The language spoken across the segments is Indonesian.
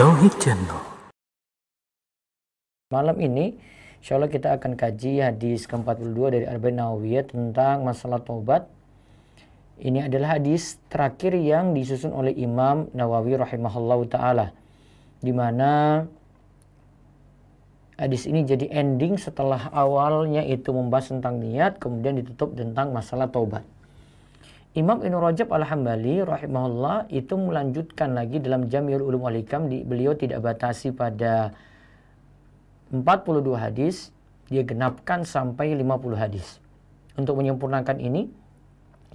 Tauhid Channel. Malam ini insya Allah kita akan kaji hadis ke-42 dari Arba'in Nawawiyah tentang masalah taubat. Ini adalah hadis terakhir yang disusun oleh Imam Nawawi rahimahullahu ta'ala, di mana hadis ini jadi ending setelah awalnya itu membahas tentang niat, kemudian ditutup tentang masalah taubat. Imam Ibnu Rajab Al-Hambali rahimahullah itu melanjutkan lagi dalam Jami'ul Ulum wal Hikam. Beliau tidak batasi pada 42 hadis, dia genapkan sampai 50 hadis. Untuk menyempurnakan ini,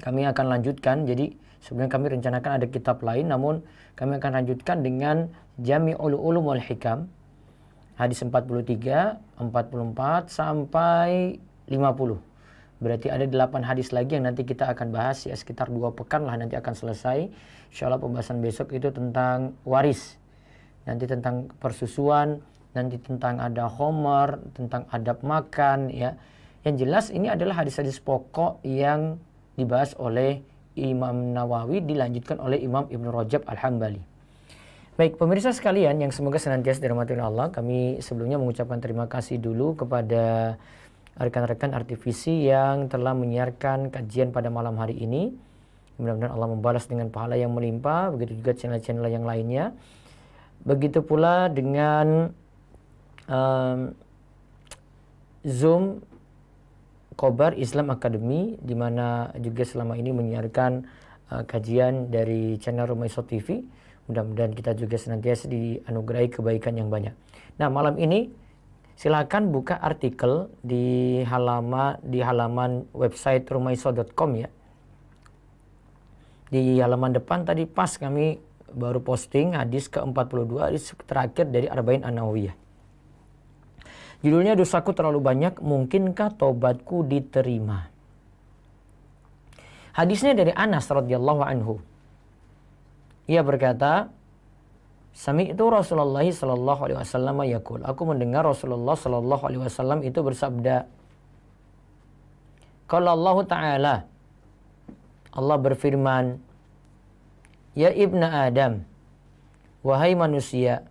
kami akan lanjutkan. Jadi sebenarnya kami rencanakan ada kitab lain, namun kami akan lanjutkan dengan Jami'ul Ulum wal Hikam, hadis 43, 44 sampai 50. Berarti ada 8 hadis lagi yang nanti kita akan bahas, ya sekitar 2 pekan lah nanti akan selesai. Insyaallah pembahasan besok itu tentang waris, nanti tentang persusuan, nanti tentang ada khomer, tentang adab makan, ya. Yang jelas ini adalah hadis-hadis pokok yang dibahas oleh Imam Nawawi, dilanjutkan oleh Imam Ibnu Rajab Al-Hambali. Baik, pemirsa sekalian yang semoga senantiasa dirahmati Allah, kami sebelumnya mengucapkan terima kasih dulu kepada rekan-rekan RTVC yang telah menyiarkan kajian pada malam hari ini. Mudah-mudahan Allah membalas dengan pahala yang melimpah, begitu juga channel-channel yang lainnya. Begitu pula dengan Zoom Khobar Islam Academy, di mana juga selama ini menyiarkan kajian dari channel Rumaiso TV. Mudah-mudahan kita juga senantiasa dianugerahi kebaikan yang banyak. Nah, malam ini silakan buka artikel di halaman website rumaiso.com, ya. Di halaman depan tadi pas kami baru posting hadis ke-42, hadis terakhir dari Arba'in An-Nawawiyah. Judulnya, dosaku terlalu banyak, mungkinkah taubatku diterima? Hadisnya dari Anas radhiyallahu anhu. Ia berkata, Sami'tu Rasulullah sallallahu alaihi wasallam yaqul, aku mendengar Rasulullah sallallahu alaihi wasallam itu bersabda, qala Allah Ta'ala, Allah berfirman, ya ibna Adam, wahai manusia,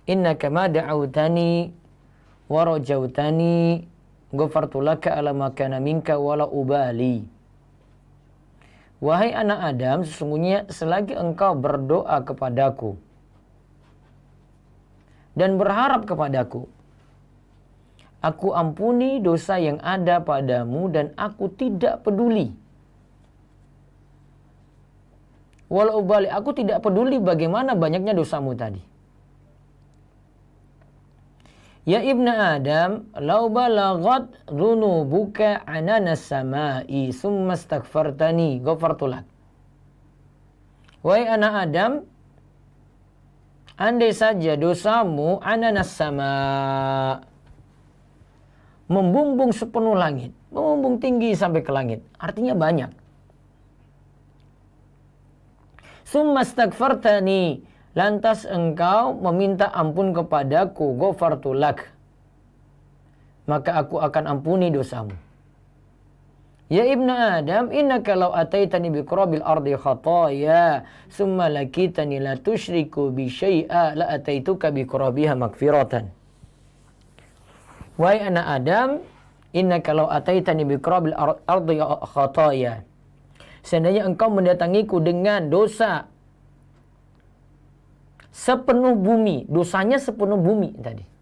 innaka ma da'autani wa rajautani ghafartu laka ala ma kana minka wala ubali. Wahai anak Adam, sesungguhnya selagi engkau berdoa kepadaku dan berharap kepadaku, aku ampuni dosa yang ada padamu dan aku tidak peduli. Walau ubali, aku tidak peduli bagaimana banyaknya dosamu tadi. Ya ibna Adam, lau balagat dhunubuka ananas samai summa astaghfartani ghafartulak. Wahai anak Adam, andai saja dosamu ananas sama, membumbung sepenuh langit, membumbung tinggi sampai ke langit, artinya banyak. Summa astaghfartani, lantas engkau meminta ampun kepadaku, ghafartulak, maka aku akan ampuni dosamu. Ya ibna Adam, innaka law ataitani biqurabil ardi khataya summa lakitani la tusyriku bi syai'a la ataituka biqurabiha magfiratan. Wahai anak Adam, innaka law ataitani biqurabil ardi khataya, seandainya engkau mendatangiku dengan dosa sepenuh bumi, dosanya sepenuh bumi tadi.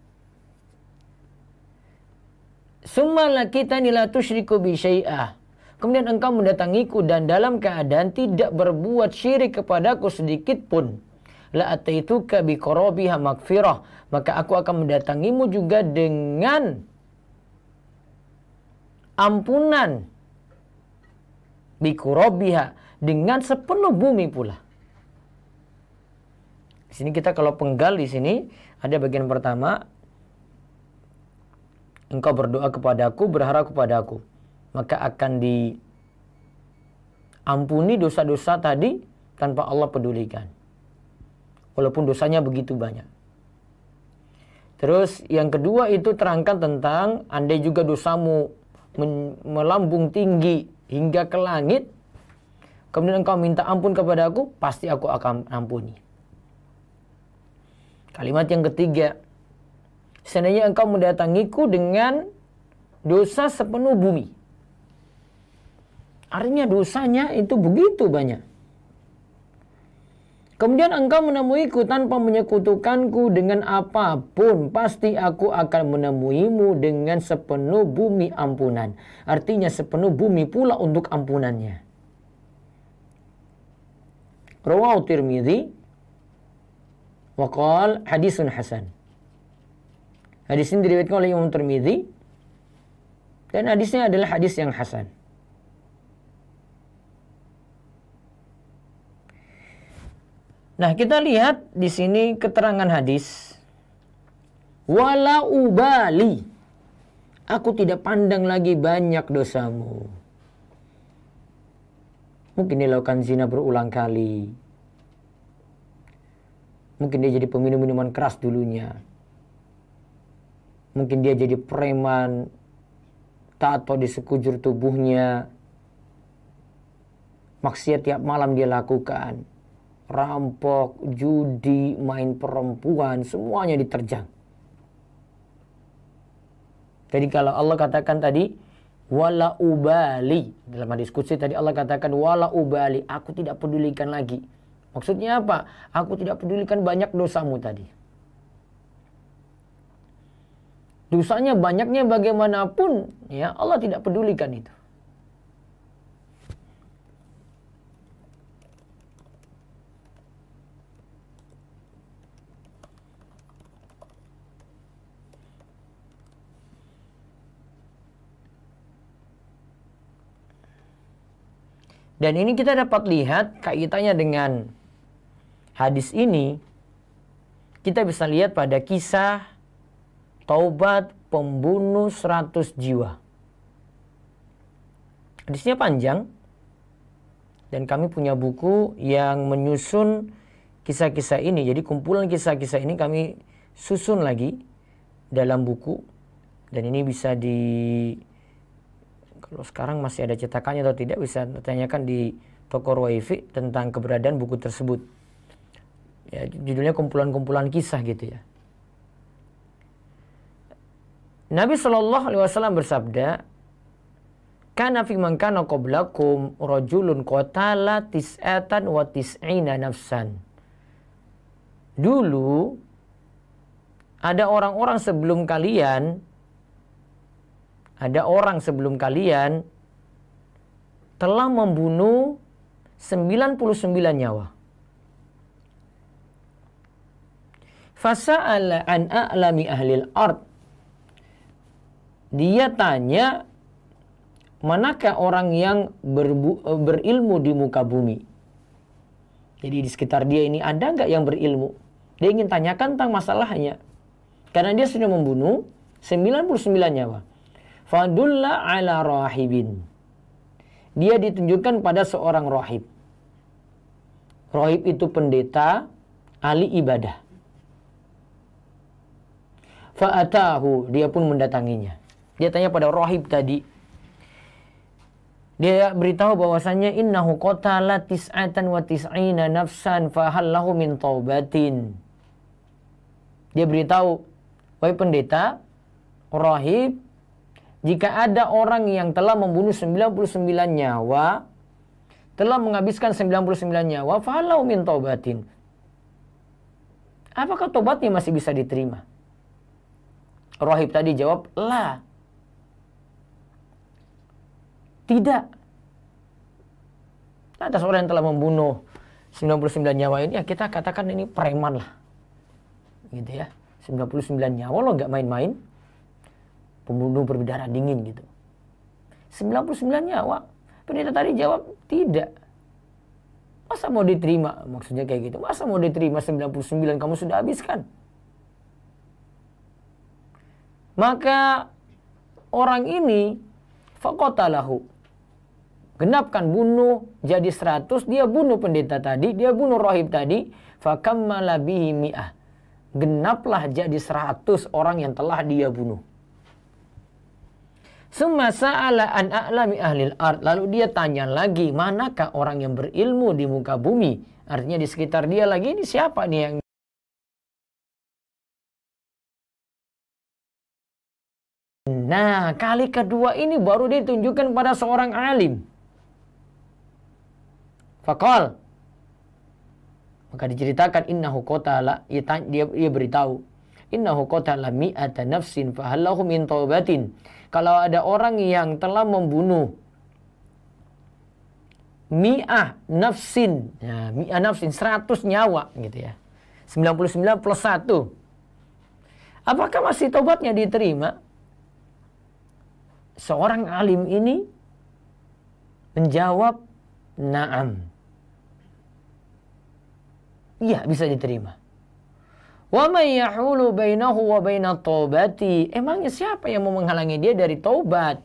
Summa lakitani la tusyriku bi syai'ah, kemudian engkau mendatangiku dan dalam keadaan tidak berbuat syirik kepadaku sedikit pun, la ataituka bi qarabiha magfirah, maka aku akan mendatangimu juga dengan ampunan, bi qarabiha, dengan sepenuh bumi pula. Di sini kita kalau penggal di sini ada bagian pertama, engkau berdoa kepadaku, berharap kepadaku, maka akan diampuni dosa-dosa tadi tanpa Allah pedulikan, walaupun dosanya begitu banyak. Terus yang kedua itu terangkan tentang andai juga dosamu melambung tinggi hingga ke langit, kemudian engkau minta ampun kepadaku, pasti aku akan ampuni. Kalimat yang ketiga, seandainya engkau mendatangiku dengan dosa sepenuh bumi. Artinya dosanya itu begitu banyak. Kemudian engkau menemuiku tanpa menyekutukanku dengan apapun, pasti aku akan menemuimu dengan sepenuh bumi ampunan. Artinya sepenuh bumi pula untuk ampunannya. Rawahu Tirmidzi wa qala hadisun hasan. Hadis ini diriwayatkan oleh Imam Tirmidzi dan hadisnya adalah hadis yang hasan. Nah, kita lihat di sini keterangan hadis. Wala ubali. Aku tidak pandang lagi banyak dosamu. Mungkin dia lakukan zina berulang kali. Mungkin dia jadi peminum minuman keras dulunya. Mungkin dia jadi preman, tato di sekujur tubuhnya. Maksiat tiap malam dia lakukan. Rampok, judi, main perempuan, semuanya diterjang. Jadi kalau Allah katakan tadi, wala ubali. Dalam hadis qudsi tadi Allah katakan, wala ubali. Aku tidak pedulikan lagi. Maksudnya apa? Aku tidak pedulikan banyak dosamu tadi. Dosanya banyaknya bagaimanapun, ya Allah tidak pedulikan itu. Dan ini kita dapat lihat kaitannya dengan hadis ini. Kita bisa lihat pada kisah taubat pembunuh 100 jiwa. Hadisnya panjang. Dan kami punya buku yang menyusun kisah-kisah ini. Jadi kumpulan kisah-kisah ini kami susun lagi dalam buku. Dan ini bisa kalau sekarang masih ada cetakannya atau tidak, bisa ditanyakan di toko Ruwaifi tentang keberadaan buku tersebut. Ya, judulnya kumpulan-kumpulan kisah gitu ya. Nabi SAW bersabda, kana fi man kana qablakum rajulun qatala tis'atan wa tis'ina nafsan. Dulu ada orang sebelum kalian telah membunuh 99 nyawa. Fasa'ala an a'lami ahlil ard. Dia tanya, manakah orang yang berilmu di muka bumi? Jadi di sekitar dia ini ada nggak yang berilmu? Dia ingin tanyakan tentang masalahnya. Karena dia sudah membunuh 99 nyawa. Fadulla ala rahibin. Dia ditunjukkan pada seorang rahib. Rahib itu pendeta, ahli ibadah. Fa'atahu, dia pun mendatanginya. Dia tanya pada rahib tadi. Dia beritahu bahwasannya innahu qatala tis'atan wa tis'ina nafsan fahallahu min taubatin. Dia beritahu, wahai pendeta, rahib, jika ada orang yang telah membunuh 99 nyawa, telah menghabiskan 99 nyawa, fahallahu min taubatin. Apakah tobatnya masih bisa diterima? Rahib tadi jawab, la. Tidak. Atas orang yang telah membunuh 99 nyawa ini, ya kita katakan ini preman lah. Gitu ya. 99 nyawa lo gak main-main. Pembunuh berdarah dingin gitu. 99 nyawa. Pendeta tadi jawab, tidak. Masa mau diterima? Maksudnya kayak gitu. Masa mau diterima 99 kamu sudah habiskan? Maka orang ini faqatalahu. Genapkan, bunuh jadi 100, dia bunuh pendeta tadi, dia bunuh rahib tadi, fakammala bihi mi'ah. Genaplah jadi 100 orang yang telah dia bunuh. Summa sa'ala an a'lami ahlil ard. Lalu dia tanya lagi, manakah orang yang berilmu di muka bumi? Artinya di sekitar dia lagi, ini siapa nih yang Nah, kali kedua ini baru ditunjukkan pada seorang alim. Faqal, maka diceritakan innahu qatala, dia beritahu, innahu qatala mi'ata nafsin fahallahu min taubatin. Kalau ada orang yang telah membunuh mi'ah nafsin, ya, mi'ah nafsin 100 nyawa gitu ya. 99 plus 1. Apakah masih taubatnya diterima? Seorang alim ini menjawab, na'am. Iya, bisa diterima. Wa may yahulu bainahu wa bainat taubati. Emangnya siapa yang mau menghalangi dia dari taubat?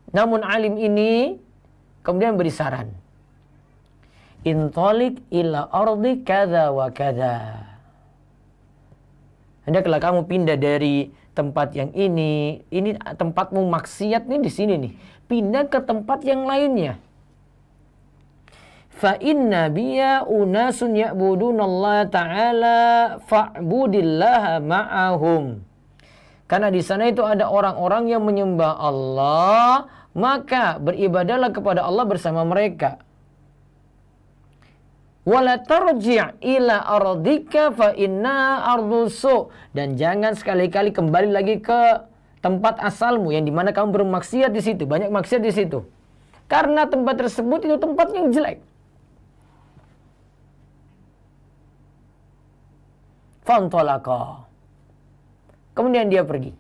Namun alim ini kemudian beri saran. Intalik ila ardi kadza wa kadza. Hendaklah kamu pindah dari tempat yang ini tempatmu maksiat nih di sini nih. Pindah ke tempat yang lainnya. Fa inna biya unasun ya'budunallaha ta'ala fa'budillaha ma'ahum. Karena di sana itu ada orang-orang yang menyembah Allah, maka beribadahlah kepada Allah bersama mereka. Wala tarji' ila ardika fa inna ardusu. Dan jangan sekali-kali kembali lagi ke tempat asalmu yang dimana kamu bermaksiat di situ, banyak maksiat di situ. Karena tempat tersebut itu tempat yang jelek. Fantalaqa. Kemudian dia pergi.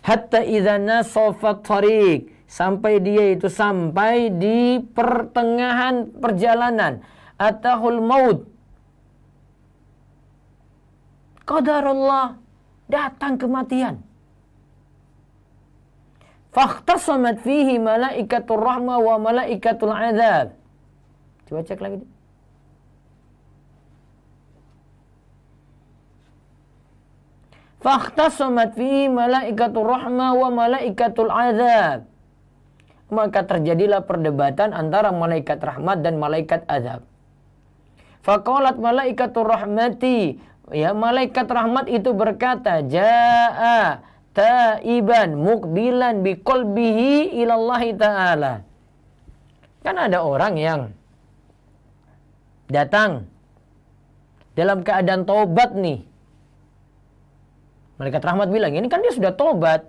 Hatta idza nasafa tariq, sampai dia itu sampai di pertengahan perjalanan. Atahul maut. Qadarullah, datang kematian. Fakhtasamat fihi malaikatur rahmah wa malaikatul azab. Coba cek lagi. Fakhtasamat fihi malaikatur rahmah wa malaikatul azab. Maka terjadilah perdebatan antara malaikat rahmat dan malaikat azab. Faqalat malaikatur rahmati, ya, malaikat rahmat itu berkata, jaa taiban muqbilan biqalbihi ilallahi ta'ala. Kan ada orang yang datang dalam keadaan tobat nih. Malaikat rahmat bilang, ini kan dia sudah tobat.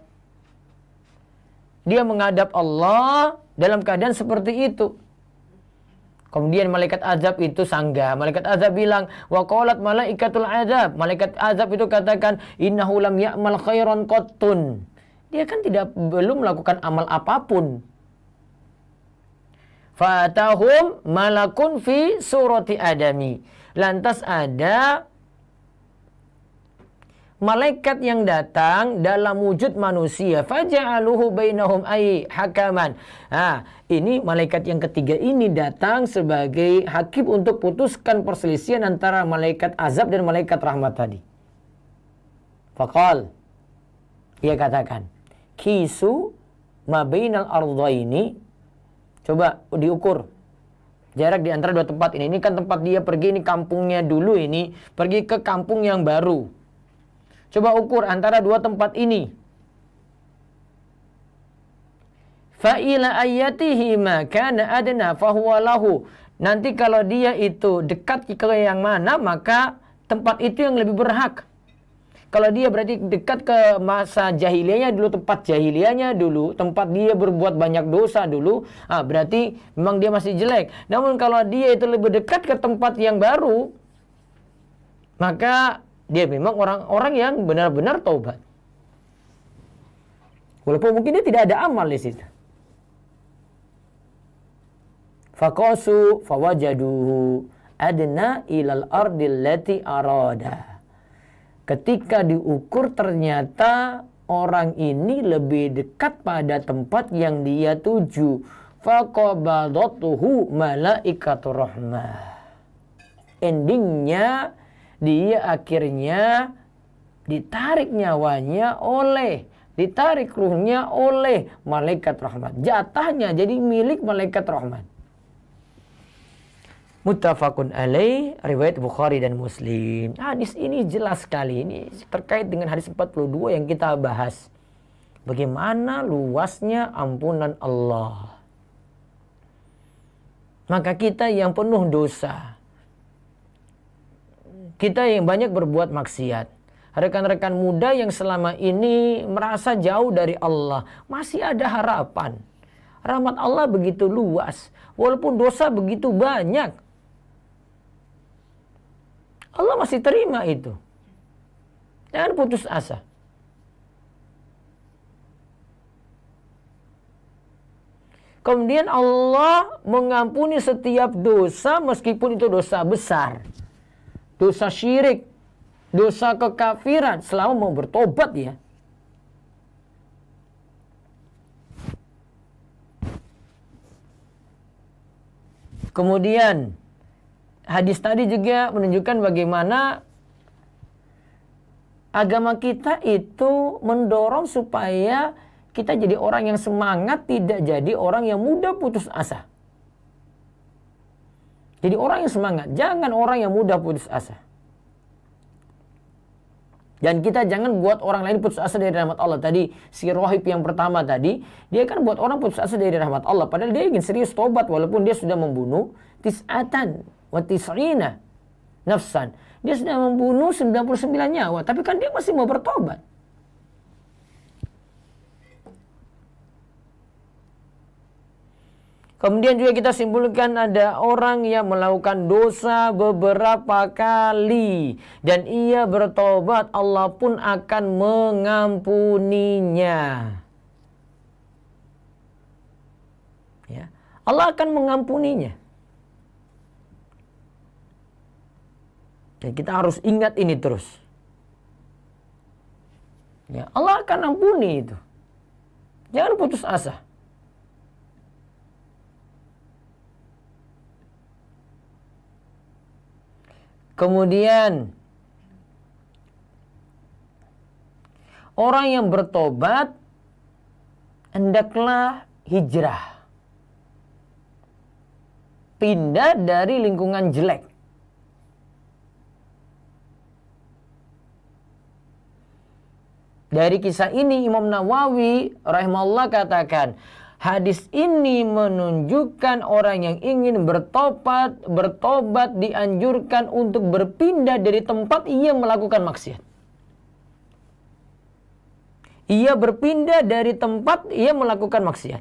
Dia menghadap Allah dalam keadaan seperti itu. Kemudian malaikat azab itu sanggah. Malaikat azab bilang, wa qalat malaikatul azab. Malaikat azab itu katakan, innahu lam ya'mal khairan qattun. Dia kan belum melakukan amal apapun. Fatahum malakun fi surati adami. Lantas ada malaikat yang datang dalam wujud manusia. Faja'aluhu bainahum ay hakaman. Ini malaikat yang ketiga ini datang sebagai hakim untuk putuskan perselisihan antara malaikat azab dan malaikat rahmat tadi. Faqal, ia katakan, kisu ma bainal ardhaini. Coba diukur jarak di antara dua tempat ini. Ini kan tempat dia pergi, ini kampungnya dulu ini, pergi ke kampung yang baru. Coba ukur antara dua tempat ini. Fa ila ayatihi ma kana adna fa huwa lahu. Nanti kalau dia itu dekat ke yang mana, maka tempat itu yang lebih berhak. Kalau dia berarti dekat ke masa jahiliyahnya dulu, tempat jahiliyahnya dulu, tempat dia berbuat banyak dosa dulu, berarti memang dia masih jelek. Namun kalau dia itu lebih dekat ke tempat yang baru, maka dia memang orang-orang yang benar-benar taubat. Walaupun mungkin dia tidak ada amal di situ. Faqasu fawajaduhu adna ilal ardil lati arada. Ketika diukur ternyata orang ini lebih dekat pada tempat yang dia tuju. Faqabadatuhu malaikatur rahmah. Endingnya dia akhirnya ditarik nyawanya ditarik ruhnya oleh malaikat rahmat. Jatahnya jadi milik malaikat rahmat. Muttafaqun alaih, riwayat Bukhari dan Muslim. Hadis ini jelas sekali. Ini terkait dengan hadis 42 yang kita bahas. Bagaimana luasnya ampunan Allah. Maka kita yang penuh dosa, kita yang banyak berbuat maksiat, rekan-rekan muda yang selama ini merasa jauh dari Allah, masih ada harapan. Rahmat Allah begitu luas, walaupun dosa begitu banyak, Allah masih terima itu. Jangan putus asa. Kemudian Allah mengampuni setiap dosa meskipun itu dosa besar. Dosa syirik, dosa kekafiran, selama mau bertobat ya. Kemudian hadis tadi juga menunjukkan bagaimana agama kita itu mendorong supaya kita jadi orang yang semangat, tidak jadi orang yang mudah putus asa. Jadi orang yang semangat, jangan orang yang mudah putus asa. Dan kita jangan buat orang lain putus asa dari rahmat Allah. Tadi si rohib yang pertama tadi, dia kan buat orang putus asa dari rahmat Allah. Padahal dia ingin serius tobat walaupun dia sudah membunuh tis'atan wa tis'ina nafsan. Dia sudah membunuh 99 nyawa, tapi kan dia masih mau bertobat. Kemudian juga kita simpulkan ada orang yang melakukan dosa beberapa kali dan ia bertobat, Allah pun akan mengampuninya. Ya, Allah akan mengampuninya. Dan kita harus ingat ini terus. Ya, Allah akan ampuni itu. Jangan putus asa. Kemudian orang yang bertobat hendaklah hijrah. Pindah dari lingkungan jelek. Dari kisah ini Imam Nawawi rahimahullah katakan, hadis ini menunjukkan orang yang ingin bertobat dianjurkan untuk berpindah dari tempat ia melakukan maksiat. Ia berpindah dari tempat ia melakukan maksiat.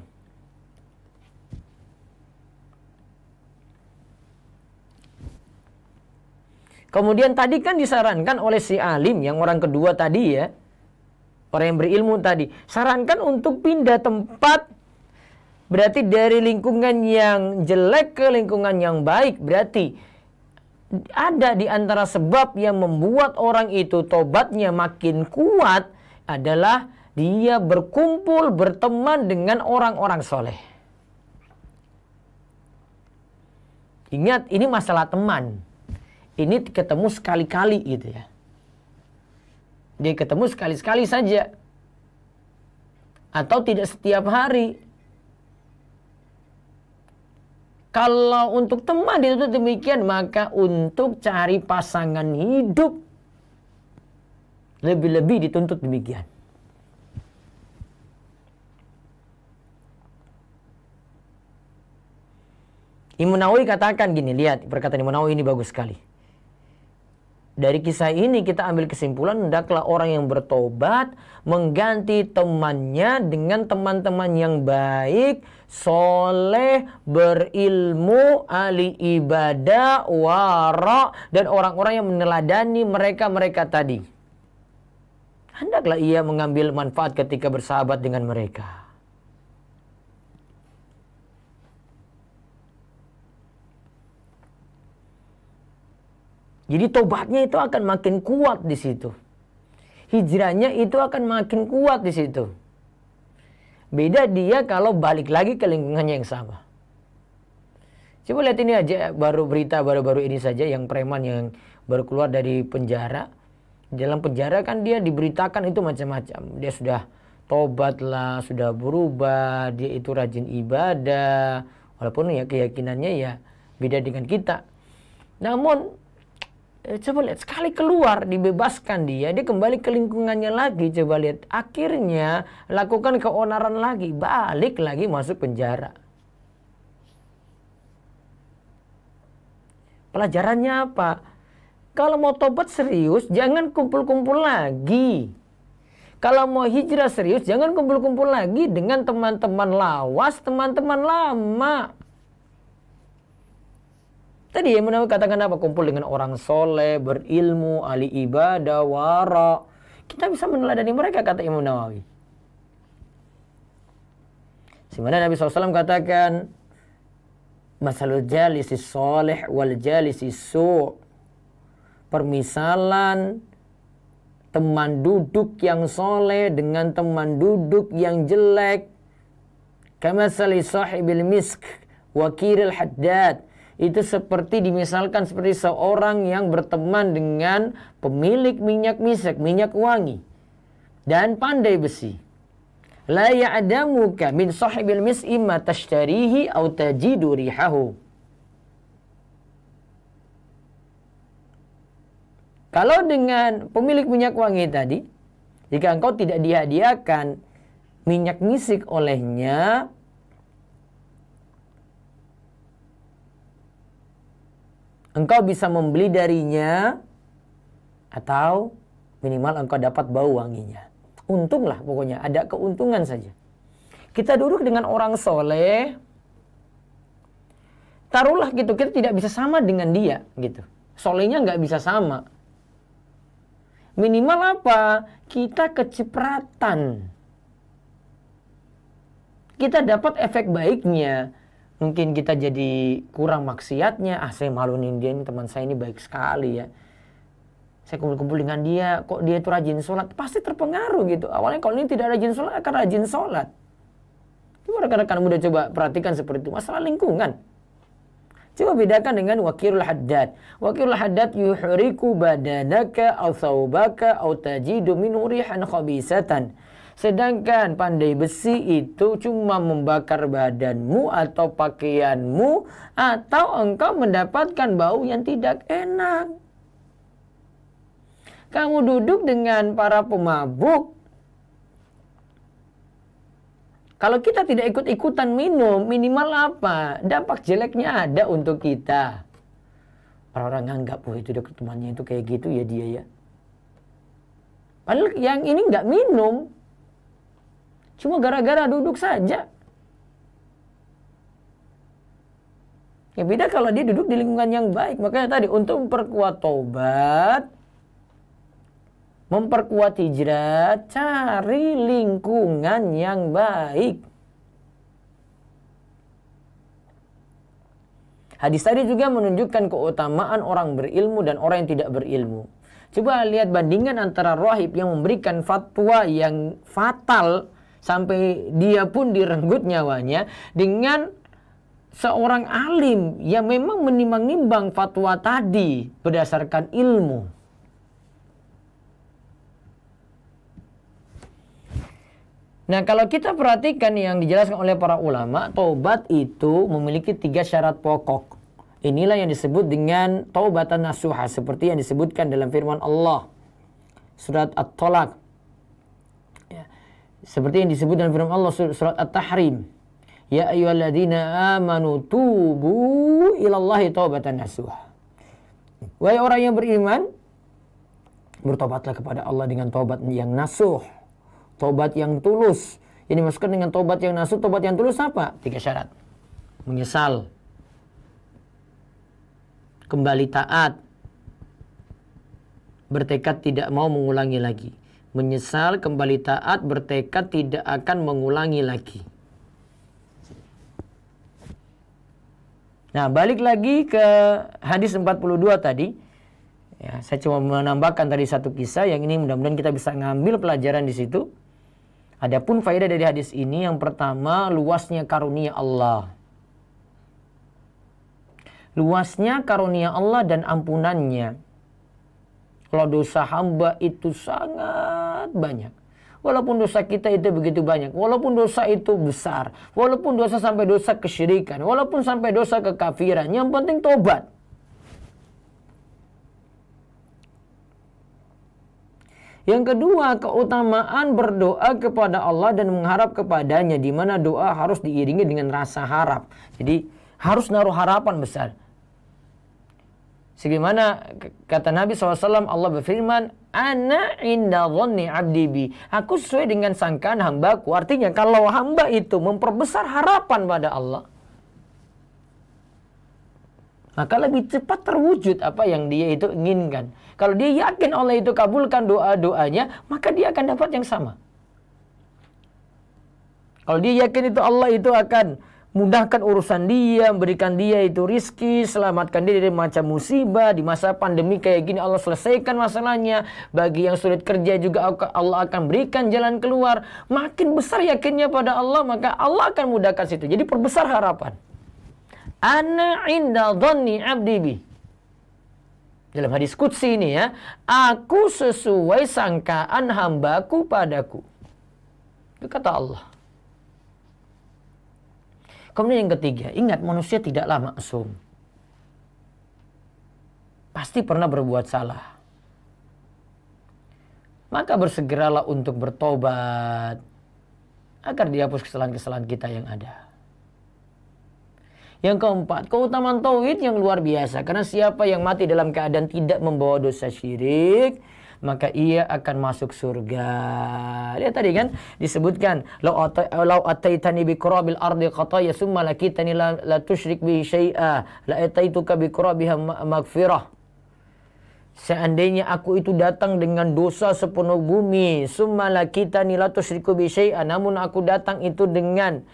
Kemudian tadi kan disarankan oleh si alim yang orang kedua tadi ya, orang yang berilmu tadi, sarankan untuk pindah tempat. Berarti dari lingkungan yang jelek ke lingkungan yang baik. Berarti ada di antara sebab yang membuat orang itu tobatnya makin kuat adalah dia berkumpul, berteman dengan orang-orang soleh. Ingat, ini masalah teman. Ini ketemu sekali-kali gitu ya. Dia ketemu sekali-sekali saja. Atau tidak setiap hari. Kalau untuk teman itu demikian, maka untuk cari pasangan hidup lebih-lebih dituntut demikian. Imam Nawawi katakan gini, lihat perkataan Imam Nawawi ini bagus sekali. Dari kisah ini kita ambil kesimpulan, hendaklah orang yang bertobat mengganti temannya dengan teman-teman yang baik, soleh, berilmu, ahli ibadah, wara, dan orang-orang yang meneladani mereka-mereka tadi. Hendaklah ia mengambil manfaat ketika bersahabat dengan mereka. Jadi tobatnya itu akan makin kuat di situ. Hijrahnya itu akan makin kuat di situ. Beda dia kalau balik lagi ke lingkungannya yang sama. Coba lihat ini aja, baru berita baru-baru ini saja yang preman yang baru keluar dari penjara. Dalam penjara kan dia diberitakan itu macam-macam. Dia sudah tobat lah, sudah berubah, dia itu rajin ibadah. Walaupun ya keyakinannya ya beda dengan kita. Namun coba lihat, sekali keluar dibebaskan dia kembali ke lingkungannya lagi. Coba lihat, akhirnya lakukan keonaran lagi, balik lagi masuk penjara. Pelajarannya apa? Kalau mau tobat serius, jangan kumpul-kumpul lagi. Kalau mau hijrah serius, jangan kumpul-kumpul lagi dengan teman-teman lawas, teman-teman lama. Tadi Imam Nawawi katakan apa? Kumpul dengan orang soleh, berilmu, ahli ibadah, wara. Kita bisa meneladani mereka, kata Imam Nawawi. Sebenarnya Nabi SAW katakan, masalul jalisi soleh wal jalisi su'. Permisalan teman duduk yang soleh dengan teman duduk yang jelek. Kamasali sahibil misk wakiril haddad. Itu seperti dimisalkan seperti seorang yang berteman dengan pemilik minyak misk, minyak wangi, dan pandai besi. La ya'damuka min sahibil misk imma tashtarihi aw tajidu rihahu. Kalau dengan pemilik minyak wangi tadi, jika engkau tidak dihadiahkan minyak misik olehnya, engkau bisa membeli darinya, atau minimal engkau dapat bau wanginya. Untunglah, pokoknya ada keuntungan saja. Kita duduk dengan orang soleh, taruhlah gitu, kita tidak bisa sama dengan dia gitu. Solehnya nggak bisa sama. Minimal apa? Kita kecipratan. Kita dapat efek baiknya. Mungkin kita jadi kurang maksiatnya. Saya maluin dia, teman saya ini baik sekali ya. Saya kumpul-kumpul dengan dia, kok dia itu rajin sholat. Pasti terpengaruh gitu. Awalnya kalau ini tidak rajin sholat, akan rajin sholat. Coba rekan-rekan muda coba perhatikan seperti itu. Masalah lingkungan. Coba bedakan dengan wakilul haddad. Wakilul haddad yuhriku badanaka aw thawbaka aw tajidu minhu rihan khabisatan. Sedangkan pandai besi itu cuma membakar badanmu atau pakaianmu, atau engkau mendapatkan bau yang tidak enak. Kamu duduk dengan para pemabuk. Kalau kita tidak ikut-ikutan minum, minimal apa? Dampak jeleknya ada untuk kita. Orang-orang nganggap, oh itu dekat temannya itu kayak gitu ya dia ya. Padahal yang ini nggak minum. Cuma gara-gara duduk saja. Ya beda kalau dia duduk di lingkungan yang baik. Makanya tadi untuk memperkuat taubat, memperkuat hijrah, cari lingkungan yang baik. Hadis tadi juga menunjukkan keutamaan orang berilmu dan orang yang tidak berilmu. Coba lihat bandingan antara rahib yang memberikan fatwa yang fatal sampai dia pun direnggut nyawanya, dengan seorang alim yang memang menimbang-nimbang fatwa tadi berdasarkan ilmu. Nah, kalau kita perhatikan yang dijelaskan oleh para ulama, taubat itu memiliki 3 syarat pokok. Inilah yang disebut dengan taubatan nasuha, seperti yang disebutkan dalam firman Allah surat At-Talaq. Ya. Seperti yang disebut dalam firman Allah surat At-Tahrim. Ya ayyuhalladzina amanu tubu ilallahi taubatan nasuha. Wahai orang yang beriman, bertobatlah kepada Allah dengan taubat yang nasuh. Tobat yang tulus. Ini maksudkan dengan tobat yang nasuh, tobat yang tulus apa? 3 syarat. Menyesal, kembali taat, bertekad tidak mau mengulangi lagi. Menyesal, kembali taat, bertekad tidak akan mengulangi lagi. Nah, balik lagi ke hadis 42 tadi. Ya, saya cuma menambahkan tadi satu kisah yang ini mudah-mudahan kita bisa ngambil pelajaran di situ. Adapun faedah dari hadis ini, yang pertama, luasnya karunia Allah. Luasnya karunia Allah dan ampunannya. Kalau dosa hamba itu sangat banyak. Walaupun dosa kita itu begitu banyak. Walaupun dosa itu besar. Walaupun dosa sampai dosa kesyirikan. Walaupun sampai dosa kekafiran. Yang penting tobat. Yang kedua, keutamaan berdoa kepada Allah dan mengharap kepadanya, di mana doa harus diiringi dengan rasa harap. Jadi harus naruh harapan besar. Sebagaimana kata Nabi SAW, Allah berfirman, Ana inda dhanni abdi bi. Aku sesuai dengan sangkaan hambaku. Artinya kalau hamba itu memperbesar harapan pada Allah, maka lebih cepat terwujud apa yang dia itu inginkan. Kalau dia yakin Allah itu kabulkan doa-doanya, maka dia akan dapat yang sama. Kalau dia yakin itu Allah itu akan mudahkan urusan dia, memberikan dia itu rizki, selamatkan dia dari macam musibah. Di masa pandemi kayak gini Allah selesaikan masalahnya. Bagi yang sulit kerja juga Allah akan berikan jalan keluar. Makin besar yakinnya pada Allah, maka Allah akan mudahkan situ. Jadi perbesar harapan. Ana inda dhanni abdi bi. Dalam hadis qudsi ini ya, aku sesuai sangkaan hambaku padaku. Itu kata Allah. Kemudian yang ketiga, ingat manusia tidaklah maksum. Pasti pernah berbuat salah. Maka bersegeralah untuk bertobat agar dihapus kesalahan-kesalahan kita yang ada. Yang keempat, keutamaan tauhid yang luar biasa. Karena siapa yang mati dalam keadaan tidak membawa dosa syirik, maka ia akan masuk surga. Lihat tadi kan disebutkan, lau ataitani bi qurabil ardi khataya summa lakitani la tusyrik bi syai'a la ataituka bi qurabiha maghfirah. Seandainya aku itu datang dengan dosa sepenuh bumi, summa lakitani la tusyriku bi syai'a, namun aku datang itu dengan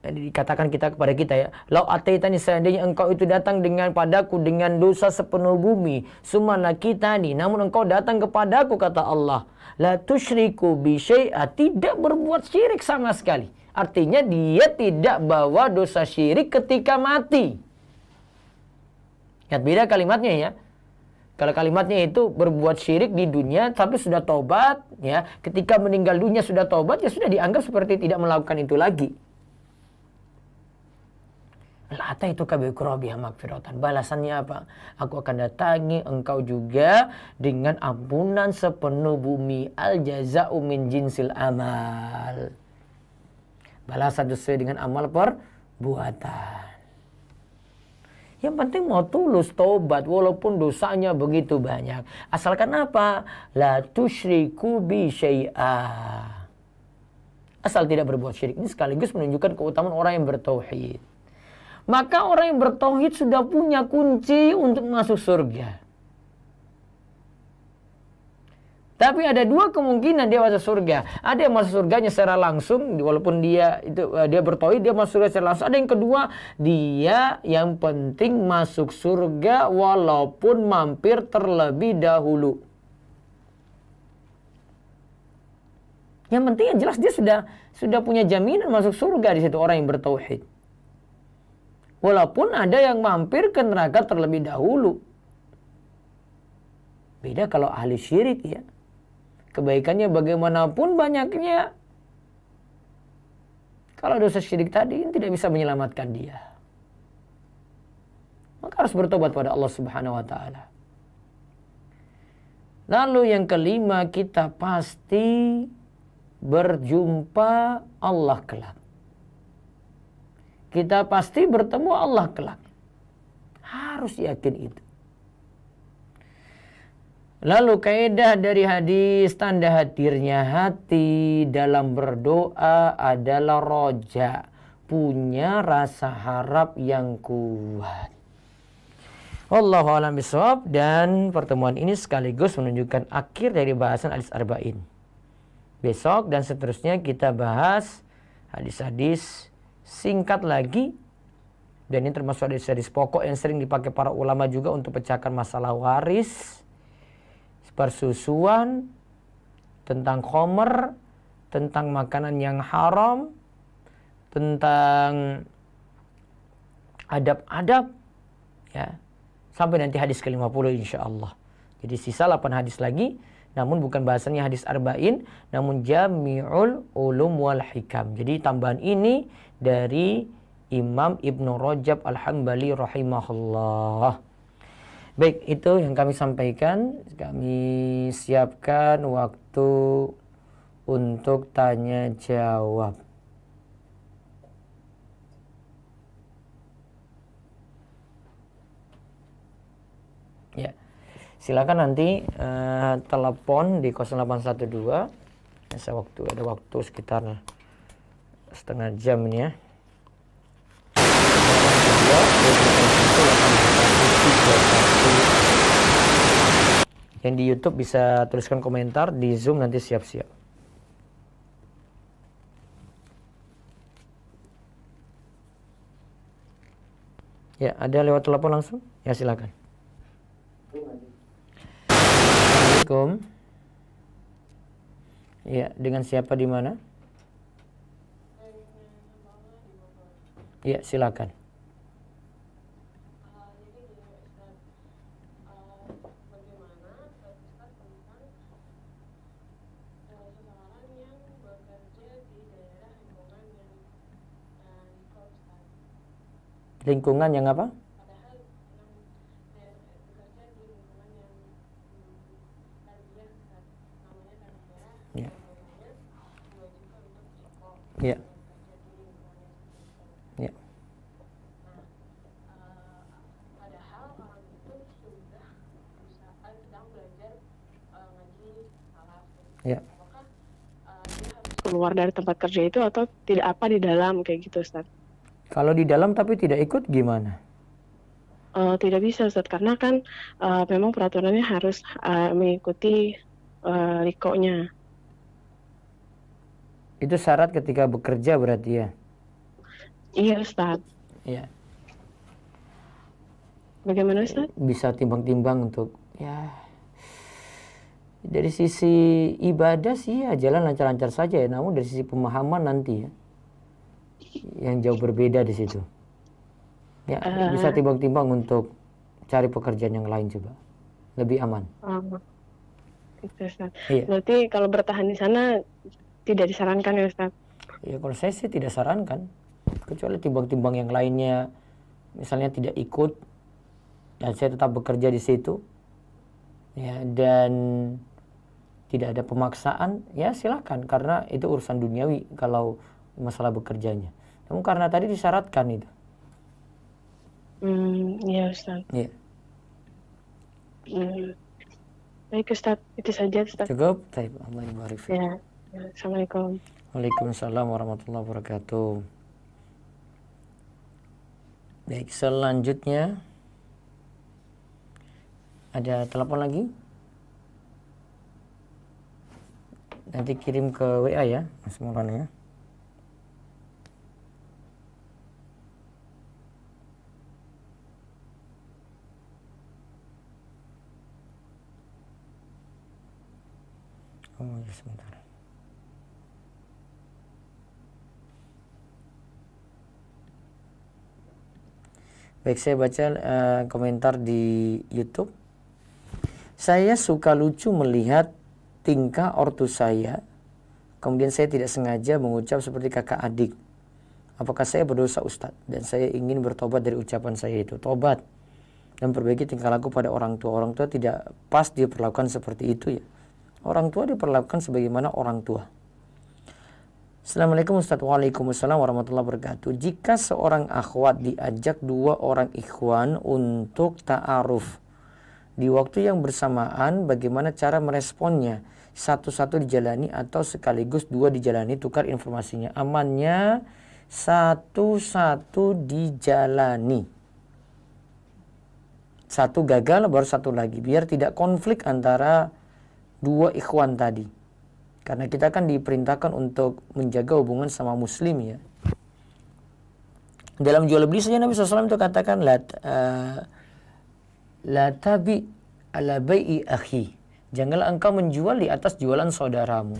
dikatakan kita kepada kita ya, lau ataitani, seandainya engkau itu datang dengan padaku dengan dosa sepenuh bumi, summa lakitani, namun engkau datang kepadaku, kata Allah, la tusyriku bi syai'a, tidak berbuat syirik sama sekali. Artinya dia tidak bawa dosa syirik ketika mati. Lihat beda kalimatnya ya. Kalau kalimatnya itu berbuat syirik di dunia tapi sudah tobat ya, ketika meninggal dunia sudah tobat, ya sudah dianggap seperti tidak melakukan itu lagi. Lata itu kabikrobiha magfiratan. Balasannya apa? Aku akan datangi engkau juga dengan ampunan sepenuh bumi. Al jaza'u min jinsil amal. Balasan sesuai dengan amal perbuatan. Yang penting mau tulus tobat walaupun dosanya begitu banyak. Asalkan apa? La tusyriku bi syai'a. Asal tidak berbuat syirik. Ini sekaligus menunjukkan keutamaan orang yang bertauhid. Maka orang yang bertauhid sudah punya kunci untuk masuk surga. Tapi ada dua kemungkinan dia masuk surga. Ada yang masuk surganya secara langsung, walaupun dia bertauhid, dia masuk surga secara langsung. Ada yang kedua, dia yang penting masuk surga walaupun mampir terlebih dahulu. Yang penting yang jelas dia sudah punya jaminan masuk surga di situ orang yang bertauhid. Walaupun ada yang mampir ke neraka terlebih dahulu. Beda kalau ahli syirik ya. Kebaikannya bagaimanapun banyaknya, kalau dosa syirik tadi tidak bisa menyelamatkan dia. Maka harus bertobat pada Allah Subhanahu wa taala. Lalu yang kelima, kita pasti berjumpa Allah kelak. Kita pasti bertemu Allah kelak. Harus yakin itu. Lalu kaidah dari hadis, tanda hadirnya hati dalam berdoa adalah roja. Punya rasa harap yang kuat. Wallahu a'lam bishawab. Dan pertemuan ini sekaligus menunjukkan akhir dari bahasan hadis arba'in. Besok dan seterusnya kita bahas hadis-hadis singkat lagi, dan ini termasuk hadis-hadis pokok yang sering dipakai para ulama juga untuk pecahkan masalah waris, persusuan, tentang khomer, tentang makanan yang haram, tentang adab-adab ya, sampai nanti hadis ke-50 insyaallah. Jadi sisa 8 hadis lagi, namun bukan bahasannya hadis arba'in, namun jami'ul ulum wal hikam. Jadi tambahan ini dari Imam Ibnu Rajab Al-Hambali rahimahullah. Baik, itu yang kami sampaikan. Kami siapkan waktu untuk tanya jawab. Ya, silakan nanti telepon di 0812. Ada waktu sekitar setengah jam ini ya. Yang di YouTube bisa tuliskan komentar, di Zoom nanti siap-siap. Ya, ada lewat telepon langsung? Ya, silakan. Assalamualaikum. Ya, dengan siapa di mana? Ya, silakan. Lingkungan yang apa? Ya. Ya. Ya. Ya. Keluar dari tempat kerja itu atau tidak apa di dalam kayak gitu, Ustaz? Kalau di dalam tapi tidak ikut gimana? Tidak bisa, Ustaz, karena kan memang peraturannya harus mengikuti LIKO-nya. Itu syarat ketika bekerja berarti ya? Iya, Ustaz. Iya. Bagaimana, Ustaz? Bisa timbang-timbang untuk ya. Dari sisi ibadah sih ya jalan lancar-lancar saja ya, namun dari sisi pemahaman nanti ya yang jauh berbeda di situ. Ya, bisa timbang-timbang untuk cari pekerjaan yang lain coba. Lebih aman. Gitu, Ustaz. Iya. Berarti kalau bertahan di sana tidak disarankan ya, Ustaz? Ya, kalau saya sih tidak sarankan. Kecuali timbang-timbang yang lainnya misalnya tidak ikut dan saya tetap bekerja di situ. Ya, dan tidak ada pemaksaan, ya silakan karena itu urusan duniawi kalau masalah bekerjanya. Namun karena tadi disyaratkan itu. Iya, Ustaz. Iya. Baik, Ustaz, itu saja, Ustaz. Cukup. Baik, Allah barik fiik. Ya. Assalamualaikum. Waalaikumsalam warahmatullahi wabarakatuh. Baik, selanjutnya ada telepon lagi? Nanti kirim ke WA ya, Mas Maulana ya. Oh ya, sebentar. Baik, saya baca komentar di YouTube. Saya suka lucu melihat tingkah ortu saya, kemudian saya tidak sengaja mengucap seperti kakak adik. Apakah saya berdosa, Ustadz? Dan saya ingin bertobat dari ucapan saya itu. Tobat dan perbaiki tingkah laku pada orang tua. Orang tua tidak pas diperlakukan seperti itu ya. Orang tua diperlakukan sebagaimana orang tua. Assalamualaikum Ustadz. Waalaikumsalam warahmatullahi wabarakatuh. Jika seorang akhwat diajak dua orang ikhwan untuk ta'aruf di waktu yang bersamaan, bagaimana cara meresponnya? Satu-satu dijalani atau sekaligus dua dijalani, tukar informasinya? Amannya satu-satu dijalani. Satu gagal baru satu lagi, biar tidak konflik antara dua ikhwan tadi. Karena kita kan diperintahkan untuk menjaga hubungan sama muslim ya. Dalam jual beli saja Nabi SAW itu katakan la tabi ala bai'i akhi. Janganlah engkau menjual di atas jualan saudaramu.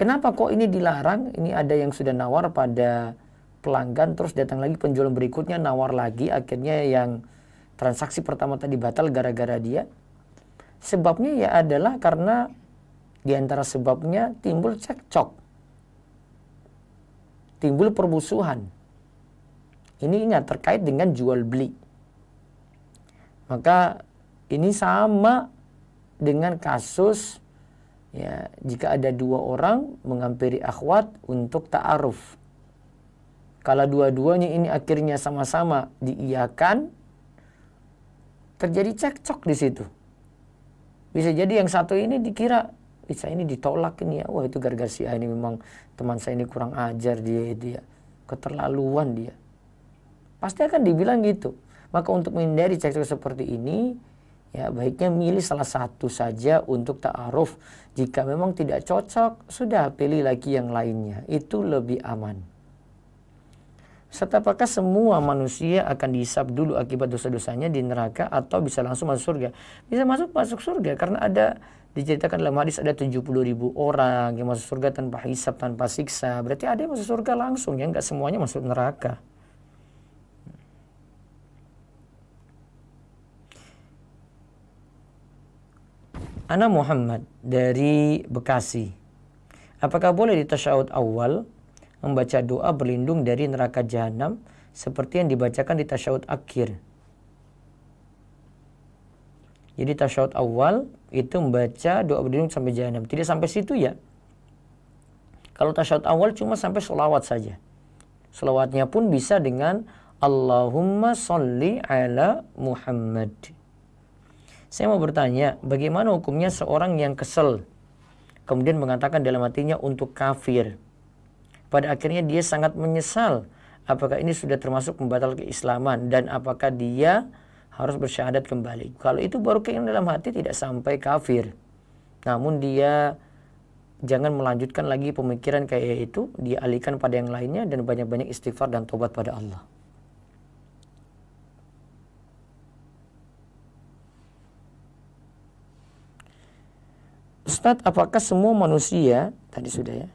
Kenapa kok ini dilarang? Ini ada yang sudah nawar pada pelanggan, terus datang lagi penjual berikutnya nawar lagi, akhirnya yang transaksi pertama tadi batal gara-gara dia. Sebabnya ya adalah karena di antara sebabnya timbul cekcok, timbul permusuhan. Ini ingat terkait dengan jual beli. Maka ini sama dengan kasus ya, jika ada dua orang menghampiri akhwat untuk ta'aruf. Kalau dua-duanya ini akhirnya sama-sama diiyakan, terjadi cekcok di situ. Bisa jadi yang satu ini dikira, bisa ini ditolak ini ya, wah itu gara-gara si A ini memang teman saya ini kurang ajar dia keterlaluan dia. Pasti akan dibilang gitu. Maka untuk menghindari cekcok seperti ini, ya baiknya milih salah satu saja untuk ta'aruf. Jika memang tidak cocok, sudah pilih lagi yang lainnya. Itu lebih aman. Serta apakah semua manusia akan dihisab dulu akibat dosa-dosanya di neraka atau bisa langsung masuk surga? Bisa masuk surga karena ada diceritakan dalam hadis ada 70.000 orang yang masuk surga tanpa hisab, tanpa siksa. Berarti ada yang masuk surga langsung ya, nggak semuanya masuk neraka. Ana Muhammad dari Bekasi. Apakah boleh di tasyahud awal membaca doa berlindung dari neraka jahanam seperti yang dibacakan di tasyahud akhir? Jadi tasyahud awal itu membaca doa berlindung sampai jahanam. Tidak sampai situ ya. Kalau tasyahud awal cuma sampai sholawat saja. Sholawatnya pun bisa dengan Allahumma sholli ala Muhammad. Saya mau bertanya, bagaimana hukumnya seorang yang kesel, kemudian mengatakan dalam hatinya untuk kafir. Pada akhirnya dia sangat menyesal. Apakah ini sudah termasuk pembatal keislaman dan apakah dia harus bersyahadat kembali? Kalau itu baru keinginan dalam hati tidak sampai kafir. Namun dia jangan melanjutkan lagi pemikiran kayak itu, dia alihkan pada yang lainnya dan banyak-banyak istighfar dan tobat pada Allah. Ustadz, apakah semua manusia, tadi sudah ya,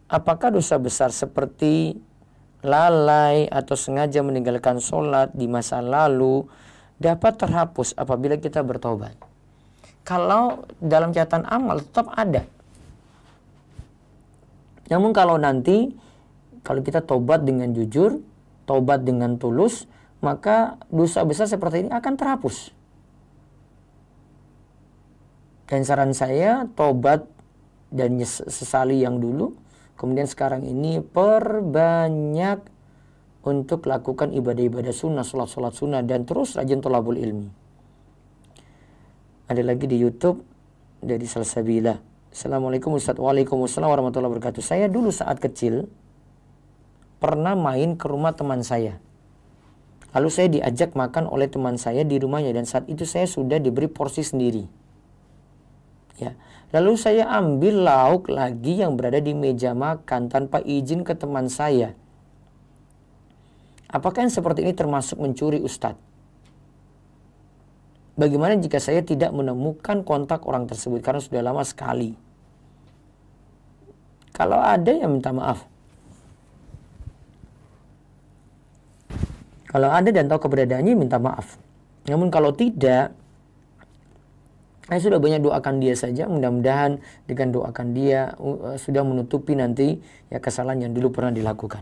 apakah dosa besar seperti lalai atau sengaja meninggalkan sholat di masa lalu dapat terhapus apabila kita bertobat? Kalau dalam catatan amal tetap ada. Namun kalau nanti, kalau kita tobat dengan jujur, tobat dengan tulus, maka dosa besar seperti ini akan terhapus. Dan saran saya, tobat dan sesali yang dulu, kemudian sekarang ini perbanyak untuk lakukan ibadah-ibadah sunnah, sholat-sholat sunnah, dan terus rajin thalabul ilmi. Ada lagi di YouTube dari Salsabila. Assalamualaikum Ustaz. Waalaikumsalam warahmatullahi wabarakatuh. Saya dulu saat kecil pernah main ke rumah teman saya. Lalu saya diajak makan oleh teman saya di rumahnya dan saat itu saya sudah diberi porsi sendiri. Ya. Lalu saya ambil lauk lagi yang berada di meja makan tanpa izin ke teman saya. Apakah yang seperti ini termasuk mencuri, Ustadz? Bagaimana jika saya tidak menemukan kontak orang tersebut karena sudah lama sekali? Kalau ada ya minta maaf. Kalau ada dan tahu keberadaannya minta maaf. Namun kalau tidak, saya sudah banyak doakan dia saja, mudah-mudahan dengan doakan dia sudah menutupi nanti ya kesalahan yang dulu pernah dilakukan.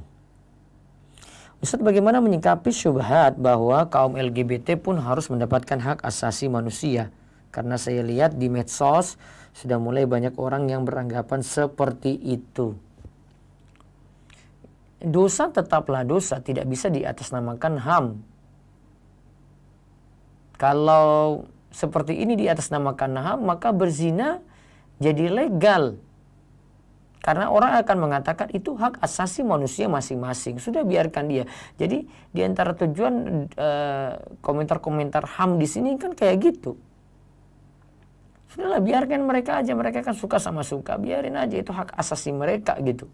Ustaz, bagaimana menyikapi syubhat bahwa kaum LGBT pun harus mendapatkan hak asasi manusia? Karena saya lihat di medsos sudah mulai banyak orang yang beranggapan seperti itu. Dosa tetaplah dosa, tidak bisa diatasnamakan HAM. Kalau seperti ini di atas nama HAM, maka berzina jadi legal. Karena orang akan mengatakan itu hak asasi manusia masing-masing. Sudah biarkan dia. Jadi di antara tujuan komentar-komentar HAM di sini kan kayak gitu. Sudahlah biarkan mereka aja. Mereka kan suka sama suka. Biarin aja, itu hak asasi mereka gitu.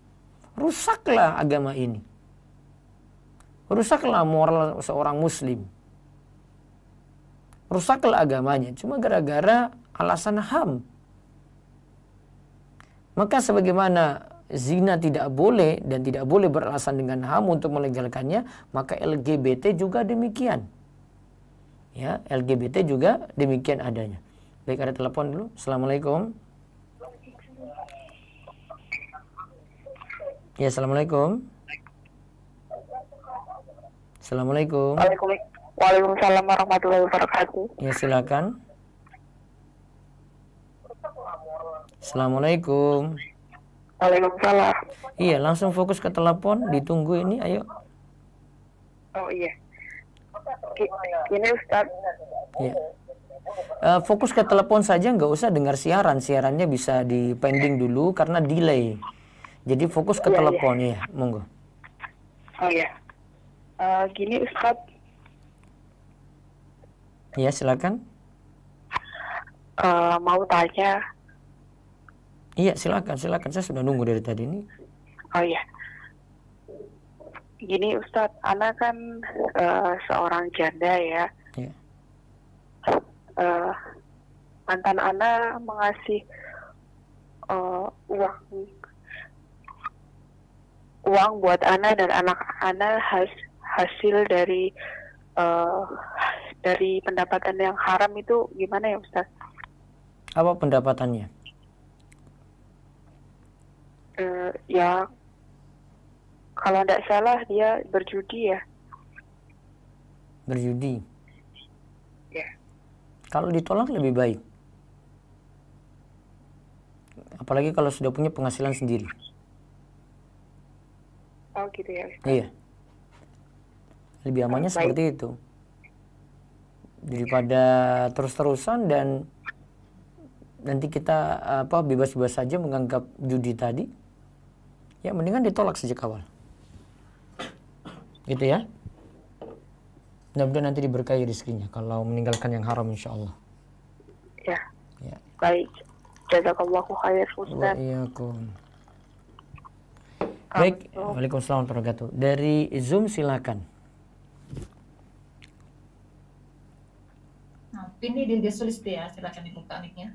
Rusaklah agama ini. Rusaklah moral seorang muslim. Rusaklah agamanya cuma gara-gara alasan HAM. Maka sebagaimana zina tidak boleh dan tidak boleh beralasan dengan HAM untuk melegalkannya, maka LGBT juga demikian. Ya, LGBT juga demikian adanya. Baik, ada telepon dulu. Assalamualaikum. Ya, assalamualaikum. Assalamualaikum. Waalaikumsalam warahmatullahi wabarakatuh. Ya, silakan. Assalamualaikum. Waalaikumsalam. Iya, langsung fokus ke telepon, ditunggu ini, ayo. Oh iya. Gini Ustaz. Ya. Fokus ke telepon saja, nggak usah dengar siaran. Siarannya bisa di pending dulu karena delay. Jadi fokus ke telepon ya, monggo. Oh iya. Gini Ustaz. Ya, silakan. Mau tanya. Iya, silakan. Saya sudah nunggu dari tadi ini. Oh iya. Gini Ustaz, Ana kan seorang janda ya. Ya. Mantan Ana mengasih uang buat Ana dan anak Ana hasil dari pendapatan yang haram itu gimana ya Ustaz? Apa pendapatannya? Ya kalau tidak salah dia berjudi ya. Berjudi. Ya. Kalau ditolak lebih baik. Apalagi kalau sudah punya penghasilan sendiri. Oh gitu ya Ustaz. Iya. Lebih amannya Baik. seperti itu. Daripada terus-terusan dan nanti kita bebas-bebas saja menganggap judi tadi. Ya mendingan ditolak sejak awal. Gitu ya. Mudah-mudahan nanti diberkahi rezekinya kalau meninggalkan yang haram insyaallah. Ya. Ya. Baik. Jazakallahu khair Ustaz. Waalaikumsalam. Baik, waalaikumsalam warahmatullahi wabarakatuh. Dari Zoom silakan. Nah, Pini Dirga Sulistia, silakan dibuka mic-nya.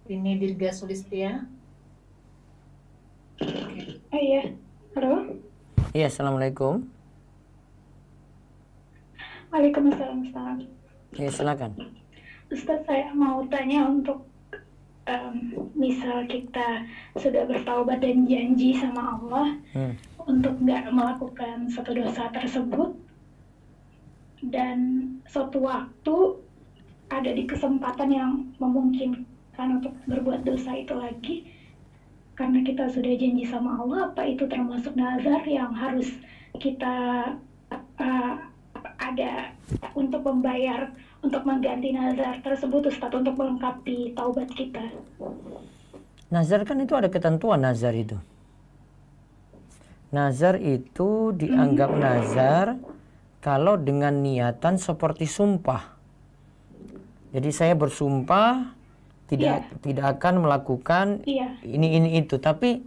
Pini Dirga Sulistia. Iya, halo. Iya, assalamualaikum. Waalaikumsalam, Ustaz. Iya, silakan. Ustaz, saya mau tanya untuk misal kita sudah bertaubat dan janji sama Allah untuk nggak melakukan satu dosa tersebut, dan suatu waktu ada di kesempatan yang memungkinkan untuk berbuat dosa itu lagi, karena kita sudah janji sama Allah, apa itu termasuk nazar yang harus kita ada untuk membayar, untuk mengganti nazar tersebut Ustaz, untuk melengkapi taubat kita? Nazar kan itu ada ketentuan nazar itu. Nazar itu dianggap nazar kalau dengan niatan seperti sumpah. Jadi saya bersumpah tidak akan melakukan ini itu. Tapi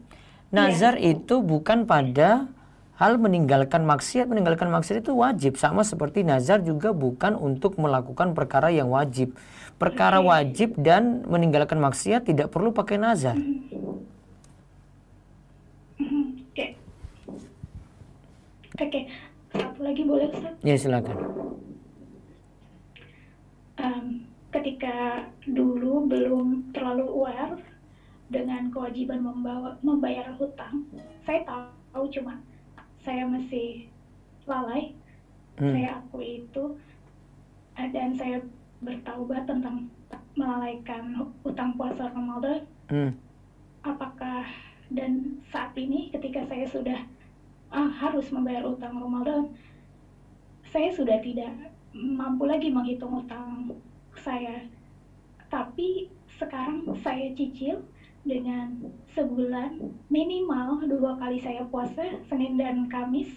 nazar itu bukan pada hal meninggalkan maksiat. Meninggalkan maksiat itu wajib. Sama seperti nazar juga bukan untuk melakukan perkara yang wajib. Perkara wajib dan meninggalkan maksiat tidak perlu pakai nazar. Oke. Satu lagi boleh Ustaz? Ya, silakan. Ketika dulu belum terlalu aware dengan kewajiban membayar hutang, saya tahu, cuma saya masih lalai. Saya akui itu, dan saya bertaubat tentang melalaikan hutang puasa Ramadan. Apakah dan saat ini ketika saya sudah harus membayar hutang Ramadan, saya sudah tidak mampu lagi menghitung hutang saya, tapi sekarang saya cicil dengan sebulan minimal 2 kali saya puasa, Senin dan Kamis.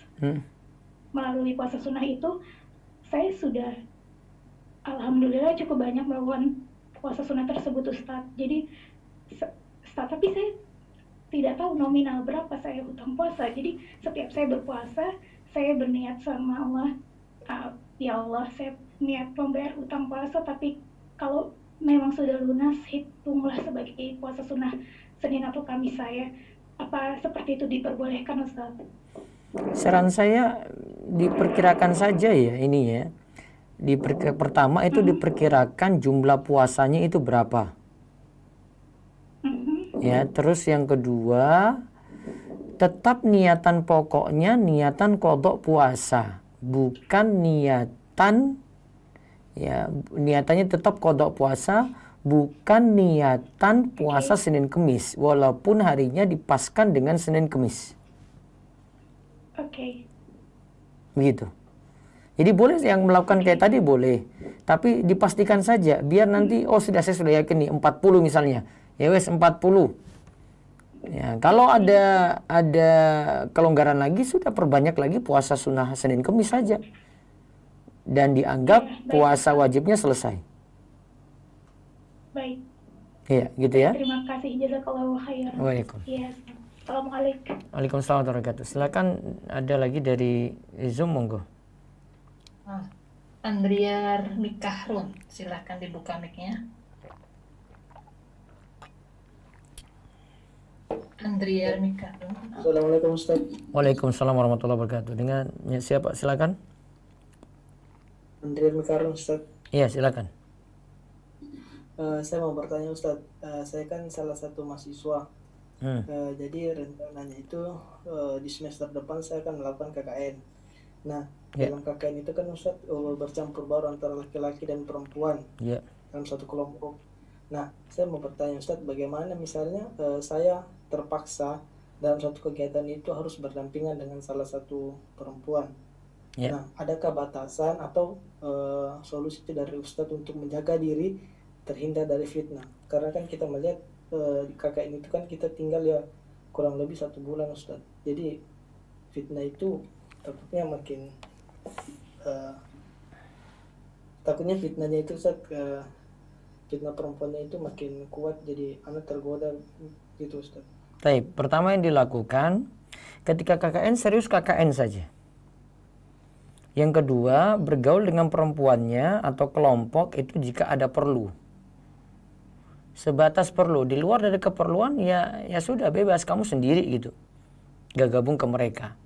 Melalui puasa sunnah itu saya sudah alhamdulillah cukup banyak melakukan puasa sunnah tersebut Ustaz. Jadi tapi saya tidak tahu nominal berapa saya hutang puasa. Jadi setiap saya berpuasa, saya berniat sama Allah, ya Allah, saya niat membayar hutang puasa, tapi kalau memang sudah lunas, hitunglah sebagai puasa sunnah Senin atau Kamis saya. Apa seperti itu diperbolehkan Ustaz? Saran saya diperkirakan saja ya ini ya. Pertama itu diperkirakan jumlah puasanya itu berapa. Ya, terus yang kedua tetap niatan pokoknya niatan qadha puasa, bukan niatan, ya niatannya tetap qada puasa, bukan niatan puasa Senin Kemis, walaupun harinya dipaskan dengan Senin Kemis. Oke. Begitu. Jadi boleh yang melakukan kayak tadi boleh, tapi dipastikan saja biar nanti saya sudah yakin nih 40 misalnya. Ya wes 40. Ya, kalau ada kelonggaran lagi sudah perbanyak lagi puasa sunnah Senin Kemis saja. Dan dianggap puasa wajibnya selesai. Baik. Iya, gitu ya. Terima kasih, jazakallahu khairan. Waalaikumsalam. Iya. Assalamualaikum. Waalaikumsalam warahmatullahi wabarakatuh. Silakan, ada lagi dari Zoom, monggo. Andriar Mikahrun, silahkan dibuka mic-nya. Andriar Mikahrun. Assalamualaikum Ustaz. Waalaikumsalam warahmatullahi wabarakatuh. Dengan siapa? Silakan. Andriar Mikahrun Ustaz. Iya, silakan. Saya mau bertanya Ustaz. Saya kan salah satu mahasiswa. Jadi rencananya itu di semester depan saya akan melakukan KKN. Nah, dalam KKN itu kan Ustaz bercampur baur antara laki-laki dan perempuan dalam satu kelompok. Nah, saya mau bertanya Ustaz, bagaimana misalnya saya terpaksa dalam satu kegiatan itu harus berdampingan dengan salah satu perempuan. Nah, adakah batasan atau solusi dari Ustadz untuk menjaga diri terhindar dari fitnah? Karena kan kita melihat di KKN itu kan kita tinggal ya kurang lebih 1 bulan Ustadz. Jadi fitnah itu takutnya fitnahnya itu Ustadz, fitnah perempuannya itu makin kuat, jadi anak tergoda gitu Ustadz. Baik, pertama yang dilakukan ketika KKN serius KKN saja. Yang kedua, bergaul dengan perempuannya atau kelompok itu jika ada perlu. Sebatas perlu, di luar dari keperluan ya sudah bebas kamu sendiri gitu. Gak gabung ke mereka.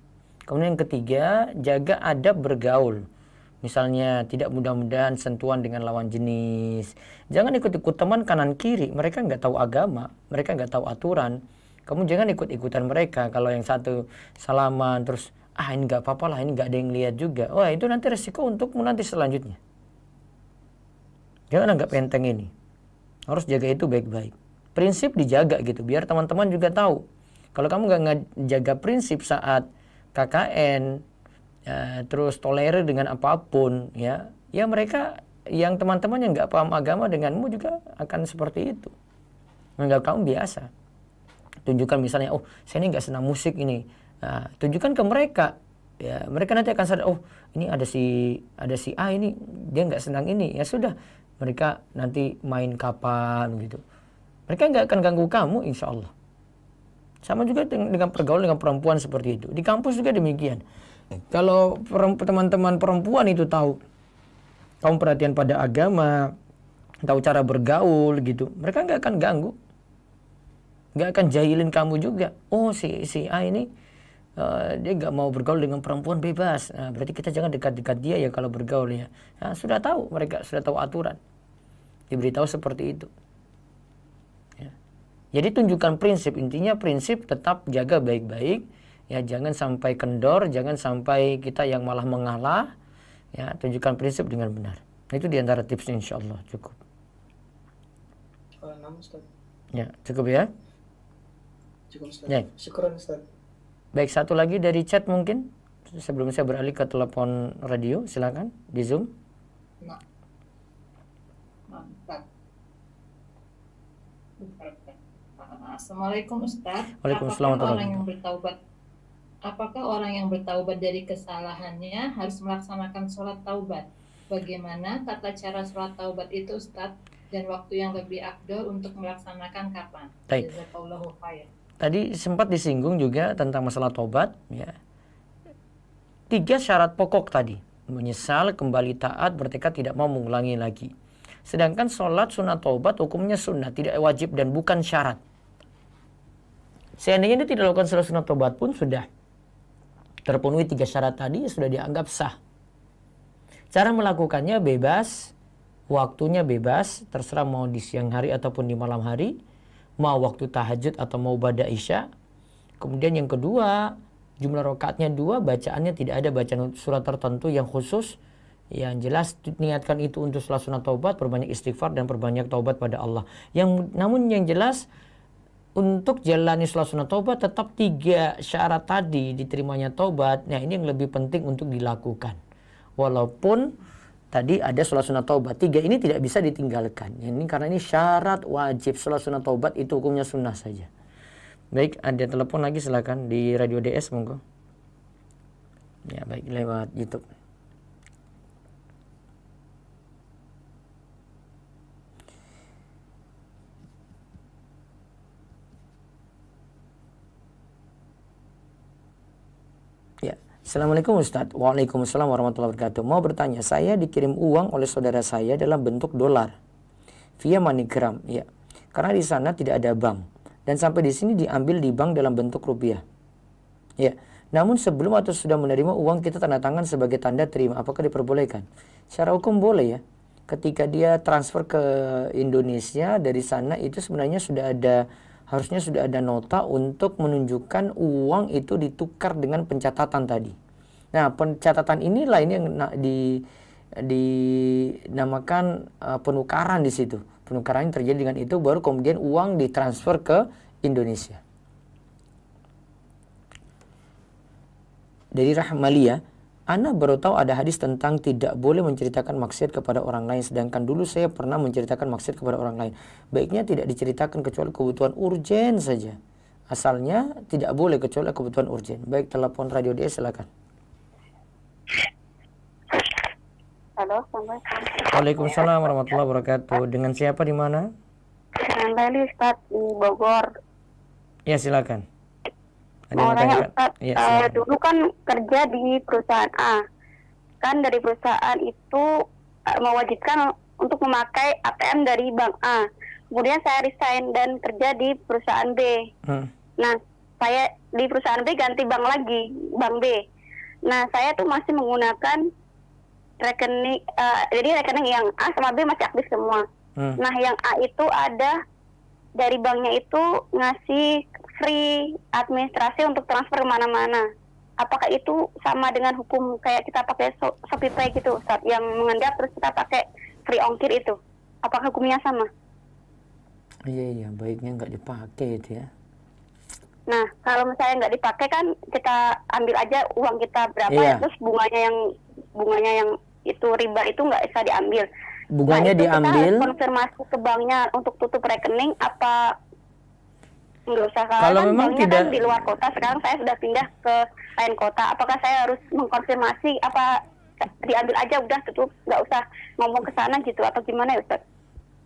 Kemudian yang ketiga, jaga adab bergaul. Misalnya tidak mudah-mudahan sentuhan dengan lawan jenis. Jangan ikut-ikut teman kanan kiri, mereka nggak tahu agama, mereka nggak tahu aturan. Kamu jangan ikut-ikutan mereka. Kalau yang satu salaman terus ini nggak apa-apa lah, ini nggak ada yang lihat juga. Wah, itu nanti resiko untukmu nanti selanjutnya. Jangan anggap enteng ini. Harus jaga itu baik-baik. Prinsip dijaga gitu, biar teman-teman juga tahu. Kalau kamu nggak jaga prinsip saat KKN, terus tolerir dengan apapun, ya mereka yang teman-teman yang nggak paham agama denganmu juga akan seperti itu. Menganggap kamu biasa. Tunjukkan misalnya, saya ini nggak senang musik ini. Nah, tunjukkan ke mereka, ya mereka nanti akan sadar, ini ada si A ini dia nggak senang ini, ya sudah mereka nanti main kapan gitu. Mereka nggak akan ganggu kamu, insya Allah. Sama juga dengan pergaulan dengan perempuan seperti itu. Di kampus juga demikian. Kalau teman-teman perempuan itu tahu kamu perhatian pada agama, tahu cara bergaul gitu, mereka nggak akan ganggu, nggak akan jahilin kamu juga. Si A ini dia nggak mau bergaul dengan perempuan, bebas. Nah, berarti kita jangan dekat-dekat dia ya kalau bergaul ya. Nah, sudah tahu, mereka sudah tahu aturan. Diberitahu seperti itu. Ya. Jadi tunjukkan prinsip, intinya prinsip tetap jaga baik-baik. Ya, jangan sampai kendor, jangan sampai kita yang malah mengalah. Ya, tunjukkan prinsip dengan benar. Itu diantara tipsnya, insya Allah cukup. Ya, cukup ya. Cukup Ustaz. Ya. Syukran Ustaz. Baik, satu lagi dari chat mungkin sebelum saya beralih ke telepon radio, silakan di Zoom. Mantap. Assalamualaikum Ustaz. Waalaikumsalam Apakah orang yang bertaubat dari kesalahannya harus melaksanakan sholat taubat? Bagaimana tata cara sholat taubat itu Ustaz? Dan waktu yang lebih afdal untuk melaksanakan kapan? Jazakallahu khair. Tadi sempat disinggung juga tentang masalah tobat, ya. 3 syarat pokok tadi. Menyesal, kembali taat, bertekad tidak mau mengulangi lagi. Sedangkan sholat sunat tobat hukumnya sunnah, tidak wajib dan bukan syarat. Seandainya dia tidak lakukan sholat sunat tobat pun sudah terpenuhi 3 syarat tadi, sudah dianggap sah. Cara melakukannya bebas, waktunya bebas, terserah mau di siang hari ataupun di malam hari. Mau waktu tahajud atau mau pada isya. Kemudian yang kedua, jumlah rakaatnya 2, bacaannya tidak ada bacaan surat tertentu yang khusus. Yang jelas niatkan itu untuk salat sunat taubat, perbanyak istighfar dan perbanyak taubat pada Allah. Namun yang jelas untuk jalani salat sunat taubat tetap 3 syarat tadi diterimanya taubat. Nah, ini yang lebih penting untuk dilakukan. Walaupun tadi ada salat sunat taubat, 3 ini tidak bisa ditinggalkan. Ini karena ini syarat wajib. Salat sunat taubat itu hukumnya sunnah saja. Baik, ada telepon lagi, silakan di Radio DS, monggo. Ya, baik, lewat YouTube. Ya, Assalamualaikum Ustaz. Waalaikumsalam warahmatullahi wabarakatuh. Mau bertanya, saya dikirim uang oleh saudara saya dalam bentuk dolar via MoneyGram, ya. Karena di sana tidak ada bank dan sampai di sini diambil di bank dalam bentuk rupiah. Ya. Namun sebelum atau sudah menerima uang kita tanda tangan sebagai tanda terima, apakah diperbolehkan? Secara hukum boleh ya. Ketika dia transfer ke Indonesia dari sana itu sebenarnya harusnya sudah ada nota untuk menunjukkan uang itu ditukar dengan pencatatan tadi. Nah, pencatatan inilah ini yang dinamakan penukaran di situ. Penukaran yang terjadi dengan itu baru kemudian uang ditransfer ke Indonesia. Dari Rahmalia, Ana baru tahu ada hadis tentang tidak boleh menceritakan maksiat kepada orang lain, sedangkan dulu saya pernah menceritakan maksiat kepada orang lain. Baiknya tidak diceritakan kecuali kebutuhan urgen saja. Asalnya tidak boleh kecuali kebutuhan urgen. Baik, telepon Radio DS, silakan. Halo, Assalamualaikum. Waalaikumsalam warahmatullahi wabarakatuh. Dengan siapa di mana? Dengan Leli, Ustaz, di Bogor. Ya, silakan. Mau tanya Ustaz, ya, dulu kan kerja di perusahaan A. Kan dari perusahaan itu mewajibkan untuk memakai ATM dari bank A. Kemudian saya resign dan kerja di perusahaan B. Nah, saya di perusahaan B ganti bank lagi, bank B. Nah, saya tuh masih menggunakan rekening, jadi rekening yang A sama B masih aktif semua. Nah, yang A itu ada dari banknya itu ngasih free administrasi untuk transfer kemana-mana. Apakah itu sama dengan hukum kayak kita pakai ShopeePay gitu, Ustaz, yang mengendap terus kita pakai free ongkir itu? Apakah hukumnya sama? Iya, baiknya nggak dipakai itu ya. Nah, kalau misalnya nggak dipakai kan kita ambil aja uang kita berapa, iya. Terus bunganya yang itu riba itu nggak bisa diambil. Bunganya diambil. Kita konfirmasi ke banknya untuk tutup rekening apa nggak usah? Kalau kan memang banknya tidak kan di luar kota, sekarang saya sudah pindah ke lain kota. Apakah saya harus mengkonfirmasi apa diambil aja udah tutup, nggak usah ngomong ke sana gitu atau gimana ya, Ustaz?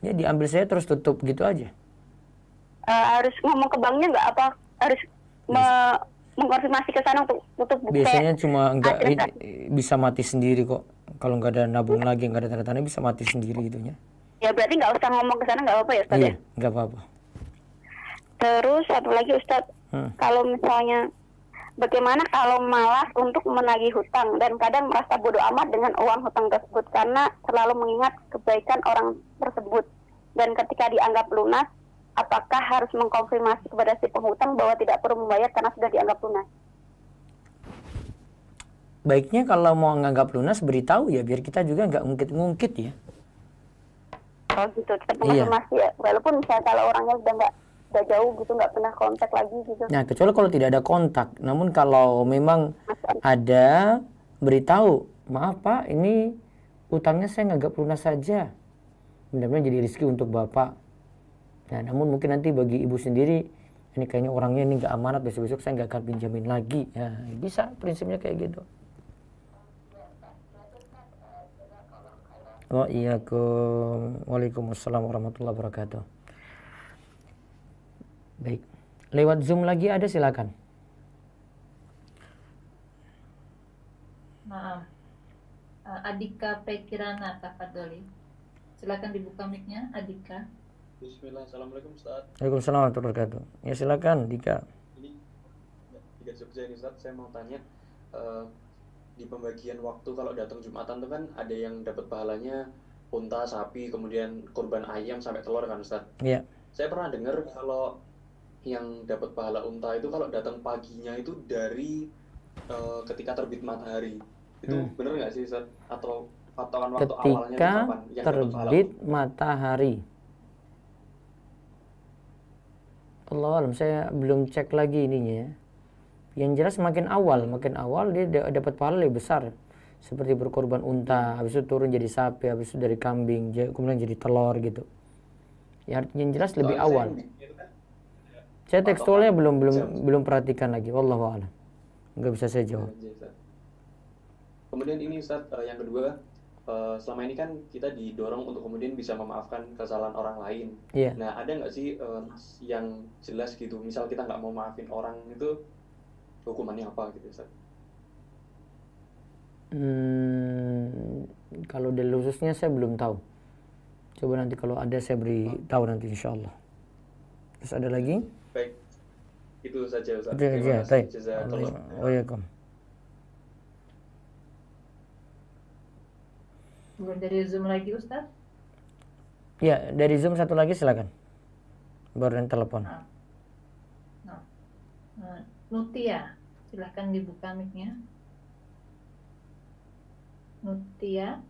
Ya diambil saya terus tutup gitu aja. Harus ngomong ke banknya nggak apa? Harus mengkonfirmasi ke sana untuk tutup buku. Biasanya cuma bisa mati sendiri kok. Kalau nggak ada nabung lagi, nggak ada tanda-tanda, bisa mati sendiri itunya. Ya berarti nggak usah ngomong ke sana, nggak apa-apa ya, Ustaz? Iya, nggak apa-apa. Terus satu lagi, Ustaz, kalau misalnya bagaimana kalau malas untuk menagih hutang dan kadang merasa bodoh amat dengan uang hutang tersebut karena selalu mengingat kebaikan orang tersebut, dan ketika dianggap lunas, apakah harus mengkonfirmasi kepada si penghutang bahwa tidak perlu membayar karena sudah dianggap lunas? Baiknya kalau mau nganggap lunas, beritahu ya, biar kita juga nggak ngungkit-ngungkit ya. Oh gitu, tetap mengkonfirmasi ya, walaupun misalnya kalau orangnya udah jauh gitu, nggak pernah kontak lagi gitu. Nah, kecuali kalau tidak ada kontak. Namun kalau memang ada, beritahu, maaf Pak, ini utangnya saya nganggap lunas saja. Mudah-mudahan jadi rezeki untuk Bapak. Nah, namun mungkin nanti bagi ibu sendiri, ini kayaknya orangnya ini nggak amanat, besok-besok saya nggak akan pinjamin lagi. Ya, bisa, prinsipnya kayak gitu. Oh iya, Waalaikumsalam warahmatullahi wabarakatuh. Baik, lewat Zoom lagi ada, silakan. Maaf, Adika Pekirana Tafadoli. Silakan dibuka mic-nya, Adika. Bismillah, Assalamualaikum Ustaz. Waalaikumsalam warahmatullahi wabarakatuh. Ya silakan, Dika. Ini Dika Jogja ini Ustaz, saya mau tanya di pembagian waktu kalau datang Jumatan itu kan ada yang dapat pahalanya unta, sapi, kemudian kurban ayam sampai telur kan Ustaz? Iya. Saya pernah dengar kalau yang dapat pahala unta itu kalau datang paginya itu dari ketika terbit matahari. Itu benar nggak sih Ustaz? Atau patokan waktu awalnya itu Ketika kapan yang dapat pahala? terbit matahari. Allah alam, saya belum cek lagi ininya ya. Yang jelas makin awal dia dapat pahala lebih besar. Seperti berkorban unta, habis itu turun jadi sapi, habis itu dari kambing, kemudian jadi telur gitu. Ya, yang jelas lebih awal. Saya tekstualnya belum perhatikan lagi. Wallahu a'lam. Nggak bisa saya jawab. Kemudian ini Ustaz, yang kedua, selama ini kan kita didorong untuk kemudian bisa memaafkan kesalahan orang lain. Yeah. Nah, ada nggak sih yang jelas gitu, misal kita nggak mau maafin orang itu hukumannya apa gitu Ustaz? Kalau dari khususnya saya belum tahu. Coba nanti kalau ada saya beri tahu nanti insya Allah. Terus ada lagi? Baik, itu saja Ustaz. Terima kasih. Jazakallah. Waalaikumsalam. Dari Zoom lagi Ustaz? Ya, dari Zoom satu lagi silakan. Baru yang telepon. Nutia, silahkan dibuka mic-nya. Nutia.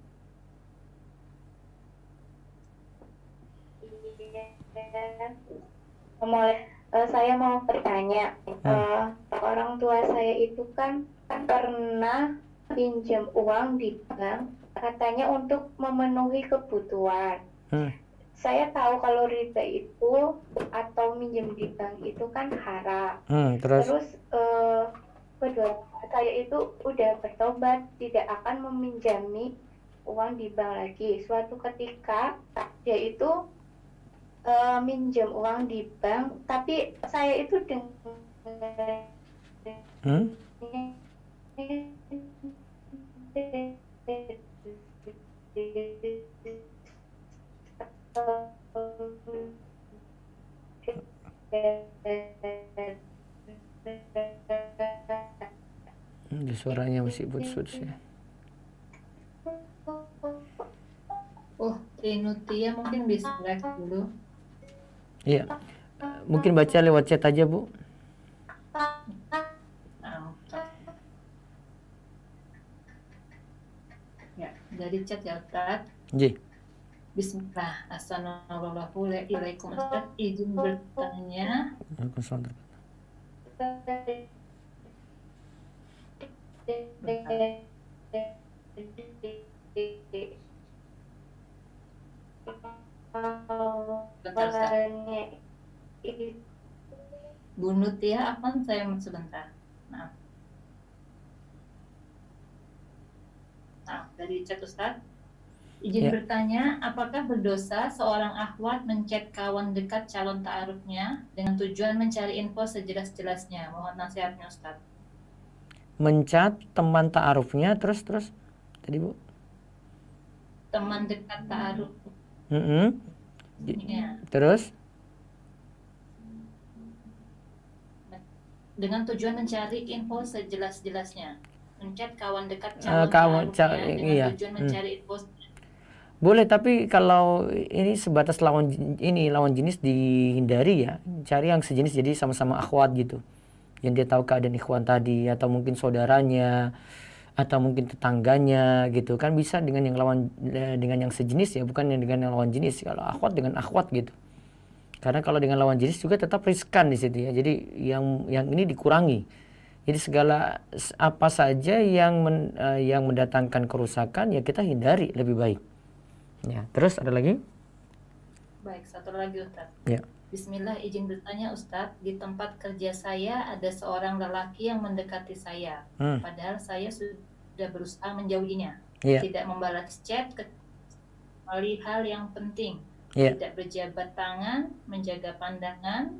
Saya mau bertanya, orang tua saya itu kan pernah pinjam uang di bank, katanya untuk memenuhi kebutuhan. Saya tahu kalau riba itu atau minjem di bank itu kan haram. Terus kedua saya itu udah bertobat, tidak akan meminjami uang di bank lagi. Suatu ketika dia itu minjem uang di bank, tapi saya itu dengan suaranya masih putus-putus ya. Oh, Nutia mungkin bisa live dulu. Iya. Mungkin baca lewat chat aja, Bu. Ya, dari chat ya, Ustaz. Ji. Bismillah, assalamualaikum Ustaz, izin bertanya. Bu Nutia, apa saya sebentar? Maaf. Dari chat Ustaz. Izin bertanya, apakah berdosa seorang akhwat menchat kawan dekat calon ta'arufnya dengan tujuan mencari info sejelas-jelasnya? Mohon nasihatnya Ustaz. Mencat teman ta'arufnya terus tadi Bu? Teman dekat ta'aruf. Ya. Terus? Dengan tujuan mencari info sejelas-jelasnya. Menchat kawan dekat calon ta'arufnya dengan tujuan mencari info. Boleh, tapi kalau ini sebatas lawan jenis dihindari ya. Cari yang sejenis, jadi sama-sama akhwat gitu. Yang dia tahu keadaan ikhwan tadi, atau mungkin saudaranya, atau mungkin tetangganya gitu kan, bisa dengan yang sejenis ya, bukan dengan yang lawan jenis. Kalau akhwat dengan akhwat gitu. Karena kalau dengan lawan jenis juga tetap riskan di situ ya. Jadi yang ini dikurangi. Jadi segala apa saja yang mendatangkan kerusakan ya kita hindari lebih baik. Ya, terus ada lagi? Baik, satu lagi Ustaz. Ya. Bismillah, izin bertanya Ustaz, di tempat kerja saya ada seorang lelaki yang mendekati saya. Padahal saya sudah berusaha menjauhinya. Tidak membalas chat kecuali hal yang penting. Tidak berjabat tangan, menjaga pandangan,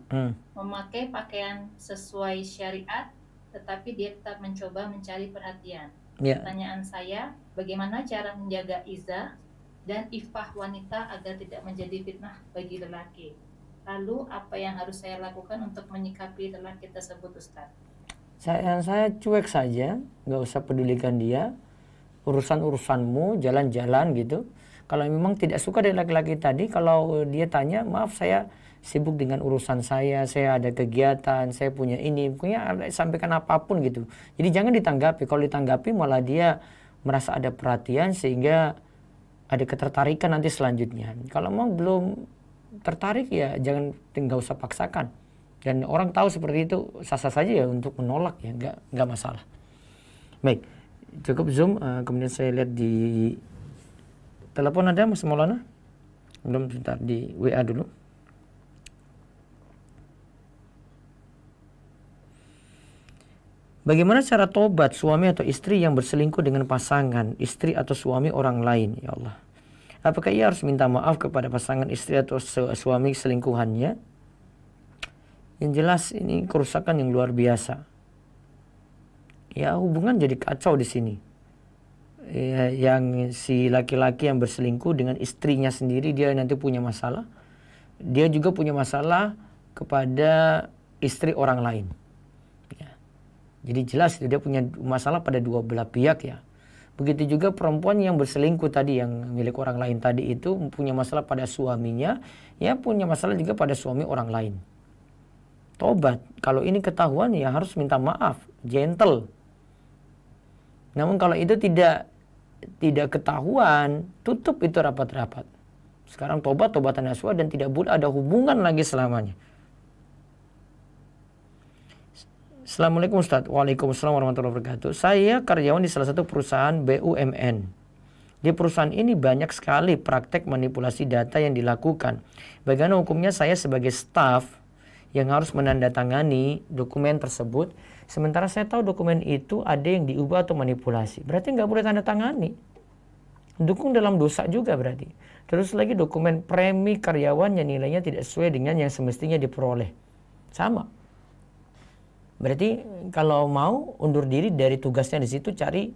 memakai pakaian sesuai syariat, tetapi dia tetap mencoba mencari perhatian. Pertanyaan saya, bagaimana cara menjaga izzah dan ifah wanita agar tidak menjadi fitnah bagi lelaki? Lalu apa yang harus saya lakukan untuk menyikapi lelaki tersebut Ustaz? Saya cuek saja, nggak usah pedulikan dia. Urusan-urusanmu, jalan-jalan gitu. Kalau memang tidak suka dari laki-laki tadi, kalau dia tanya, maaf saya sibuk dengan urusan saya ada kegiatan, saya punya ini, pokoknya sampaikan apapun gitu. Jadi jangan ditanggapi. Kalau ditanggapi malah dia merasa ada perhatian sehingga ada ketertarikan nanti selanjutnya. Kalau memang belum tertarik ya jangan, nggak usah paksakan. Dan orang tahu seperti itu sah-sah saja ya untuk menolak ya, nggak masalah. Baik, cukup Zoom. Kemudian saya lihat di telepon ada Mas Maulana. Belum, sebentar di WA dulu. Bagaimana cara tobat suami atau istri yang berselingkuh dengan pasangan, istri atau suami orang lain? Ya Allah. Apakah ia harus minta maaf kepada pasangan istri atau suami selingkuhannya? Yang jelas ini kerusakan yang luar biasa. Ya hubungan jadi kacau di sini. Ya, yang si laki-laki yang berselingkuh dengan istrinya sendiri dia nanti punya masalah. Dia juga punya masalah kepada istri orang lain. Ya. Jadi jelas dia punya masalah pada dua belah pihak ya. Begitu juga perempuan yang berselingkuh tadi, yang milik orang lain tadi itu punya masalah pada suaminya, ya punya masalah juga pada suami orang lain. Tobat, kalau ini ketahuan ya harus minta maaf, gentle. Namun kalau itu tidak ketahuan, tutup itu rapat-rapat. Sekarang tobatan nasuha dan tidak boleh ada hubungan lagi selamanya. Assalamualaikum Ustaz. Waalaikumsalam warahmatullahi wabarakatuh. Saya karyawan di salah satu perusahaan BUMN. Di perusahaan ini banyak sekali praktek manipulasi data yang dilakukan. Bagaimana hukumnya saya sebagai staf yang harus menandatangani dokumen tersebut, sementara saya tahu dokumen itu ada yang diubah atau manipulasi. Berarti nggak boleh tanda tangani. Dukung dalam dosa juga berarti. Terus lagi dokumen premi karyawan yang nilainya tidak sesuai dengan yang semestinya diperoleh. Sama. Berarti kalau mau undur diri dari tugasnya di situ, cari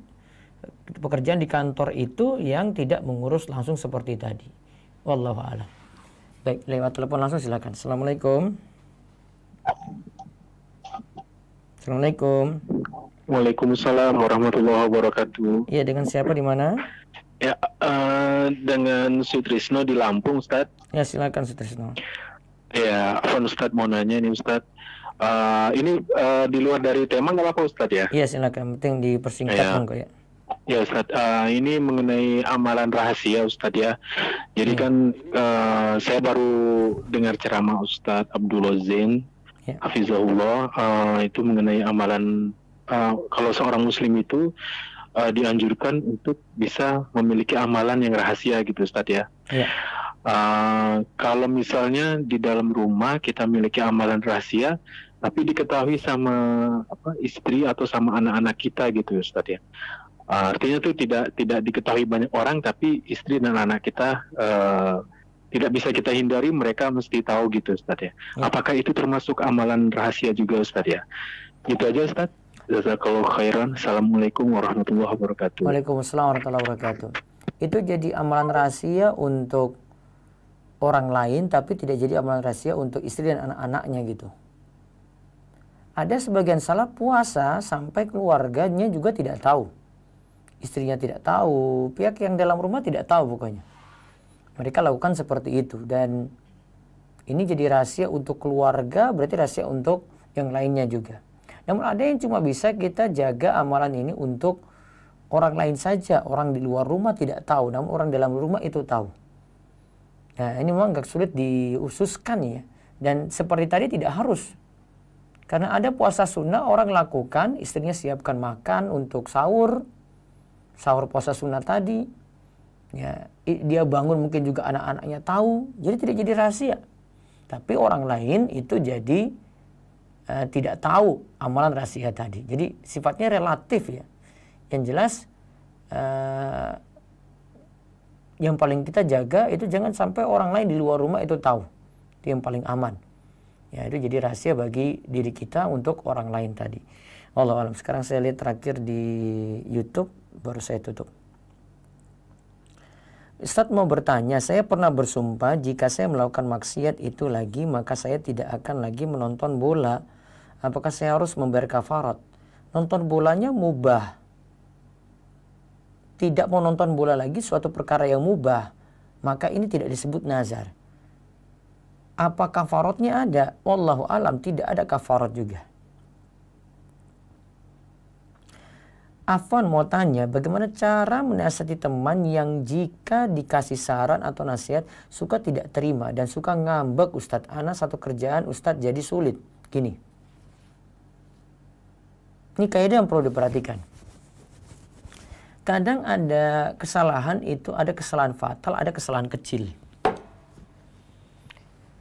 pekerjaan di kantor itu yang tidak mengurus langsung seperti tadi. Wallahu a'lam. Baik, lewat telepon langsung silakan. Assalamualaikum. Assalamualaikum. Waalaikumsalam warahmatullahi wabarakatuh. Iya, dengan siapa di mana? Ya, dengan Sutrisno di Lampung, Ustadz. Ya, silakan Sutrisno. Ya, Afwan Ustadz mau nanya nih Ustadz. Ini di luar dari tema nggak apa-apa Ustadz ya? Iya, silakan. Penting dipersingkat monggo ya. Ya Ustadz, ini mengenai amalan rahasia Ustadz ya. Jadi kan saya baru dengar ceramah Ustadz Abdullah Zain, Hafizahullah, itu mengenai amalan kalau seorang muslim itu dianjurkan untuk bisa memiliki amalan yang rahasia gitu Ustadz ya. Kalau misalnya di dalam rumah kita memiliki amalan rahasia, tapi diketahui sama istri atau sama anak-anak kita gitu Ustadz ya. Artinya itu tidak diketahui banyak orang, tapi istri dan anak kita tidak bisa kita hindari, mereka mesti tahu gitu Ustadz ya. Apakah itu termasuk amalan rahasia juga Ustadz ya? Itu aja Ustadz. Jazakallahu khairan. Assalamualaikum warahmatullahi wabarakatuh. Waalaikumsalam warahmatullahi wabarakatuh. Itu jadi amalan rahasia untuk orang lain, tapi tidak jadi amalan rahasia untuk istri dan anak-anaknya gitu. Ada sebagian salah puasa sampai keluarganya juga tidak tahu. Istrinya tidak tahu, pihak yang dalam rumah tidak tahu pokoknya. Mereka lakukan seperti itu dan ini jadi rahasia untuk keluarga, berarti rahasia untuk yang lainnya juga. Namun ada yang cuma bisa kita jaga amalan ini untuk orang lain saja, orang di luar rumah tidak tahu, namun orang dalam rumah itu tahu. Nah ini memang agak sulit diususkan ya. Dan seperti tadi tidak harus. Karena ada puasa sunnah orang lakukan, istrinya siapkan makan untuk sahur puasa sunnah tadi. Ya, dia bangun mungkin juga anak-anaknya tahu, jadi tidak jadi rahasia. Tapi orang lain itu jadi tidak tahu amalan rahasia tadi. Jadi sifatnya relatif ya. Yang jelas yang paling kita jaga itu jangan sampai orang lain di luar rumah itu tahu. Itu yang paling aman. Ya, itu jadi rahasia bagi diri kita untuk orang lain tadi. Wallahu a'lam. Sekarang saya lihat terakhir di YouTube, baru saya tutup. Ustadz mau bertanya, saya pernah bersumpah jika saya melakukan maksiat itu lagi, maka saya tidak akan lagi menonton bola. Apakah saya harus membayar kafarat? Nonton bolanya mubah. Tidak mau nonton bola lagi suatu perkara yang mubah. maka ini tidak disebut nazar. Apa kafaratnya ada? Wallahu alam, tidak ada kafarat juga. Afwan mau tanya, bagaimana cara menasihati teman yang jika dikasih saran atau nasihat suka tidak terima dan suka ngambek, Ustadz, ana satu kerjaan Ustadz jadi sulit. Gini, ini kaidah yang perlu diperhatikan. Kadang ada kesalahan itu, ada kesalahan fatal, ada kesalahan kecil.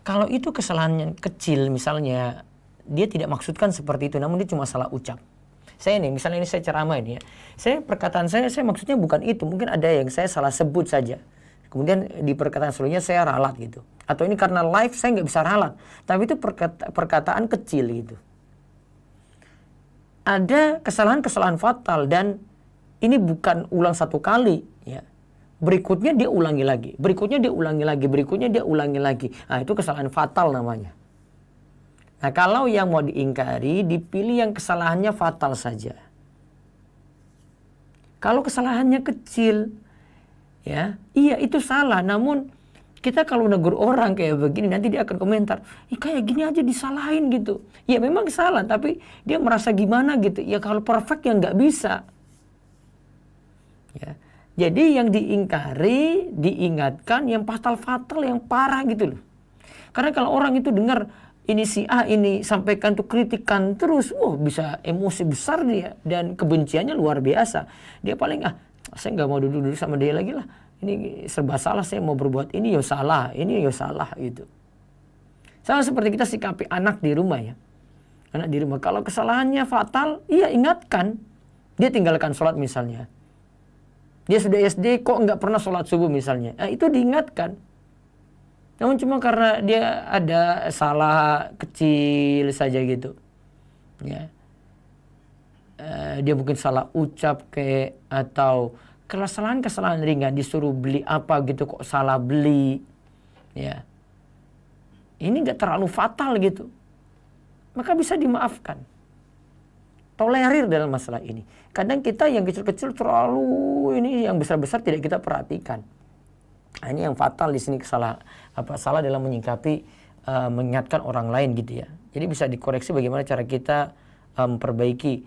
Kalau itu kesalahannya kecil, misalnya dia tidak maksudkan seperti itu, namun dia cuma salah ucap. Saya nih, misalnya ini saya ceramah ini ya. Perkataan saya maksudnya bukan itu. Mungkin ada yang saya salah sebut saja. Kemudian di perkataan selanjutnya saya ralat gitu. Atau ini karena live saya nggak bisa ralat. Tapi itu perkataan kecil gitu. Ada kesalahan-kesalahan fatal dan ini bukan ulang satu kali ya. Berikutnya dia ulangi lagi. Berikutnya dia ulangi lagi. Berikutnya dia ulangi lagi. Nah itu kesalahan fatal namanya. Nah kalau yang mau diingkari, dipilih yang kesalahannya fatal saja. Kalau kesalahannya kecil, ya iya itu salah. Namun kita kalau negur orang kayak begini, nanti dia akan komentar, kayak gini aja disalahin gitu. Ya memang salah, tapi dia merasa gimana gitu. Ya kalau perfect ya nggak bisa. Ya. Jadi yang diingkari, diingatkan yang fatal-fatal, yang parah gitu loh. Karena kalau orang itu dengar, ini si A ini sampaikan tuh kritikan terus, bisa emosi besar dia dan kebenciannya luar biasa. Dia paling saya nggak mau duduk sama dia lagi lah. Ini serba salah, saya mau berbuat ini ya salah, ini ya salah gitu. Sama seperti kita sikapi anak di rumah ya. Anak di rumah kalau kesalahannya fatal, iya ingatkan. Dia tinggalkan sholat misalnya. Dia sudah SD kok nggak pernah sholat subuh misalnya. Itu diingatkan. Namun cuma karena dia ada salah kecil saja gitu, ya, dia mungkin salah ucap atau kesalahan ringan disuruh beli apa gitu kok salah beli, ya, ini nggak terlalu fatal gitu, maka bisa dimaafkan, tolerir dalam masalah ini. Kadang kita yang kecil-kecil terlalu ini, yang besar-besar tidak kita perhatikan. Nah, ini yang fatal di sini salah dalam menyikapi mengingatkan orang lain gitu ya. Jadi bisa dikoreksi bagaimana cara kita memperbaiki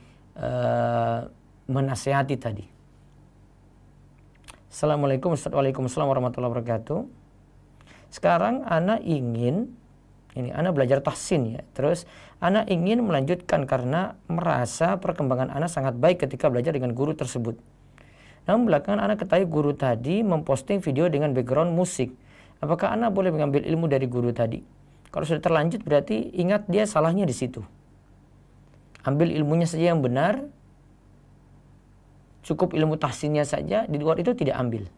menasehati tadi. Assalamualaikum Waalaikumsalam warahmatullahi wabarakatuh. Sekarang ana belajar tahsin ya. Terus ana ingin melanjutkan karena merasa perkembangan ana sangat baik ketika belajar dengan guru tersebut. Namun belakangan anak ketahui guru tadi memposting video dengan background musik. Apakah anak boleh mengambil ilmu dari guru tadi? Kalau sudah terlanjut berarti ingat dia salahnya di situ. Ambil ilmunya saja yang benar. Cukup ilmu tahsinnya saja, di luar itu tidak ambil.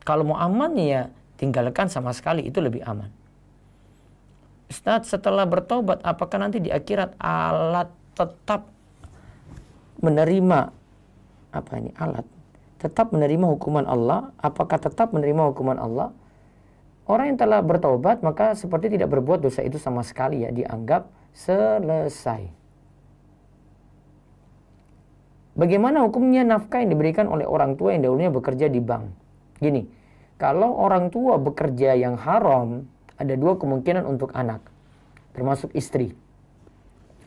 Kalau mau aman ya tinggalkan sama sekali, itu lebih aman. Ustadz, setelah bertobat apakah nanti di akhirat alat tetap menerima tetap menerima hukuman Allah? Apakah tetap menerima hukuman Allah? Orang yang telah bertobat maka seperti tidak berbuat dosa itu sama sekali ya, dianggap selesai. Bagaimana hukumnya nafkah yang diberikan oleh orang tua yang dahulunya bekerja di bank? Gini, kalau orang tua bekerja yang haram, ada dua kemungkinan untuk anak, termasuk istri.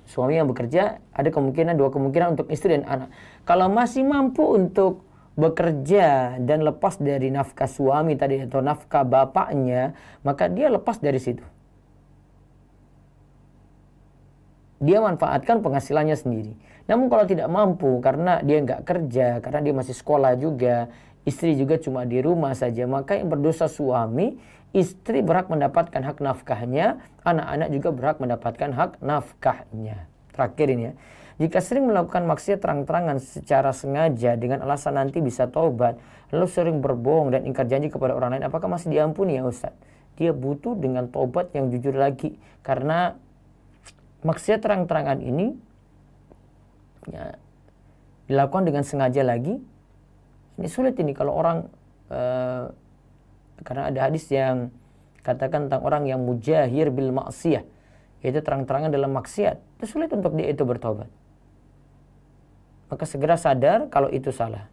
Suami yang bekerja ada dua kemungkinan untuk istri dan anak. Kalau masih mampu untuk bekerja dan lepas dari nafkah suami tadi atau nafkah bapaknya, maka dia lepas dari situ. Dia manfaatkan penghasilannya sendiri. Namun kalau tidak mampu karena dia nggak kerja, karena dia masih sekolah juga, istri juga cuma di rumah saja, maka yang berdosa suami, istri berhak mendapatkan hak nafkahnya, anak-anak juga berhak mendapatkan hak nafkahnya. Terakhir ini ya, jika sering melakukan maksiat terang-terangan secara sengaja dengan alasan nanti bisa taubat, lalu sering berbohong dan ingkar janji kepada orang lain, apakah masih diampuni ya Ustaz? Dia butuh dengan taubat yang jujur lagi, karena maksiat terang-terangan ini ya, dilakukan dengan sengaja lagi. Ini sulit ini kalau orang karena ada hadis yang katakan tentang orang yang mujahir bil maksiyah, yaitu terang-terangan dalam maksiat, itu sulit untuk dia itu bertobat. Maka segera sadar kalau itu salah.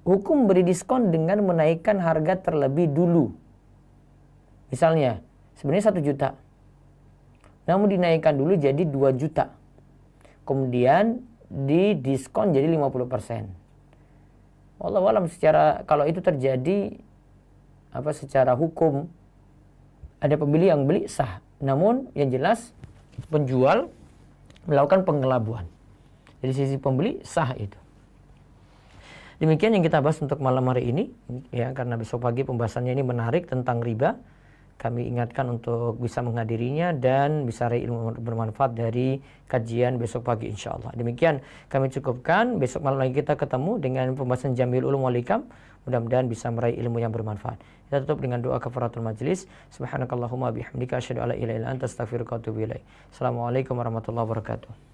Hukum beri diskon dengan menaikkan harga terlebih dulu. Misalnya, sebenarnya 1 juta. Namun dinaikkan dulu jadi 2 juta. Kemudian didiskon jadi 50%. Wallahu alam, secara kalau itu terjadi secara hukum ada pembeli yang beli sah. Namun yang jelas penjual melakukan pengelabuan. Jadi sisi pembeli sah itu. Demikian yang kita bahas untuk malam hari ini ya, karena besok pagi pembahasannya ini menarik tentang riba. Kami ingatkan untuk bisa menghadirinya dan bisa raih ilmu bermanfaat dari kajian besok pagi insyaallah. Demikian kami cukupkan. Besok malam lagi kita ketemu dengan pembahasan Jami'ul Ulum wal Hikam. Mudah-mudahan bisa meraih ilmu yang bermanfaat. Kita tutup dengan doa kafaratul majlis. Subhanakallahumma bihamdika asyhadu an la ilaha illa anta astaghfiruka wa atubu ilaik. Assalamualaikum warahmatullahi wabarakatuh.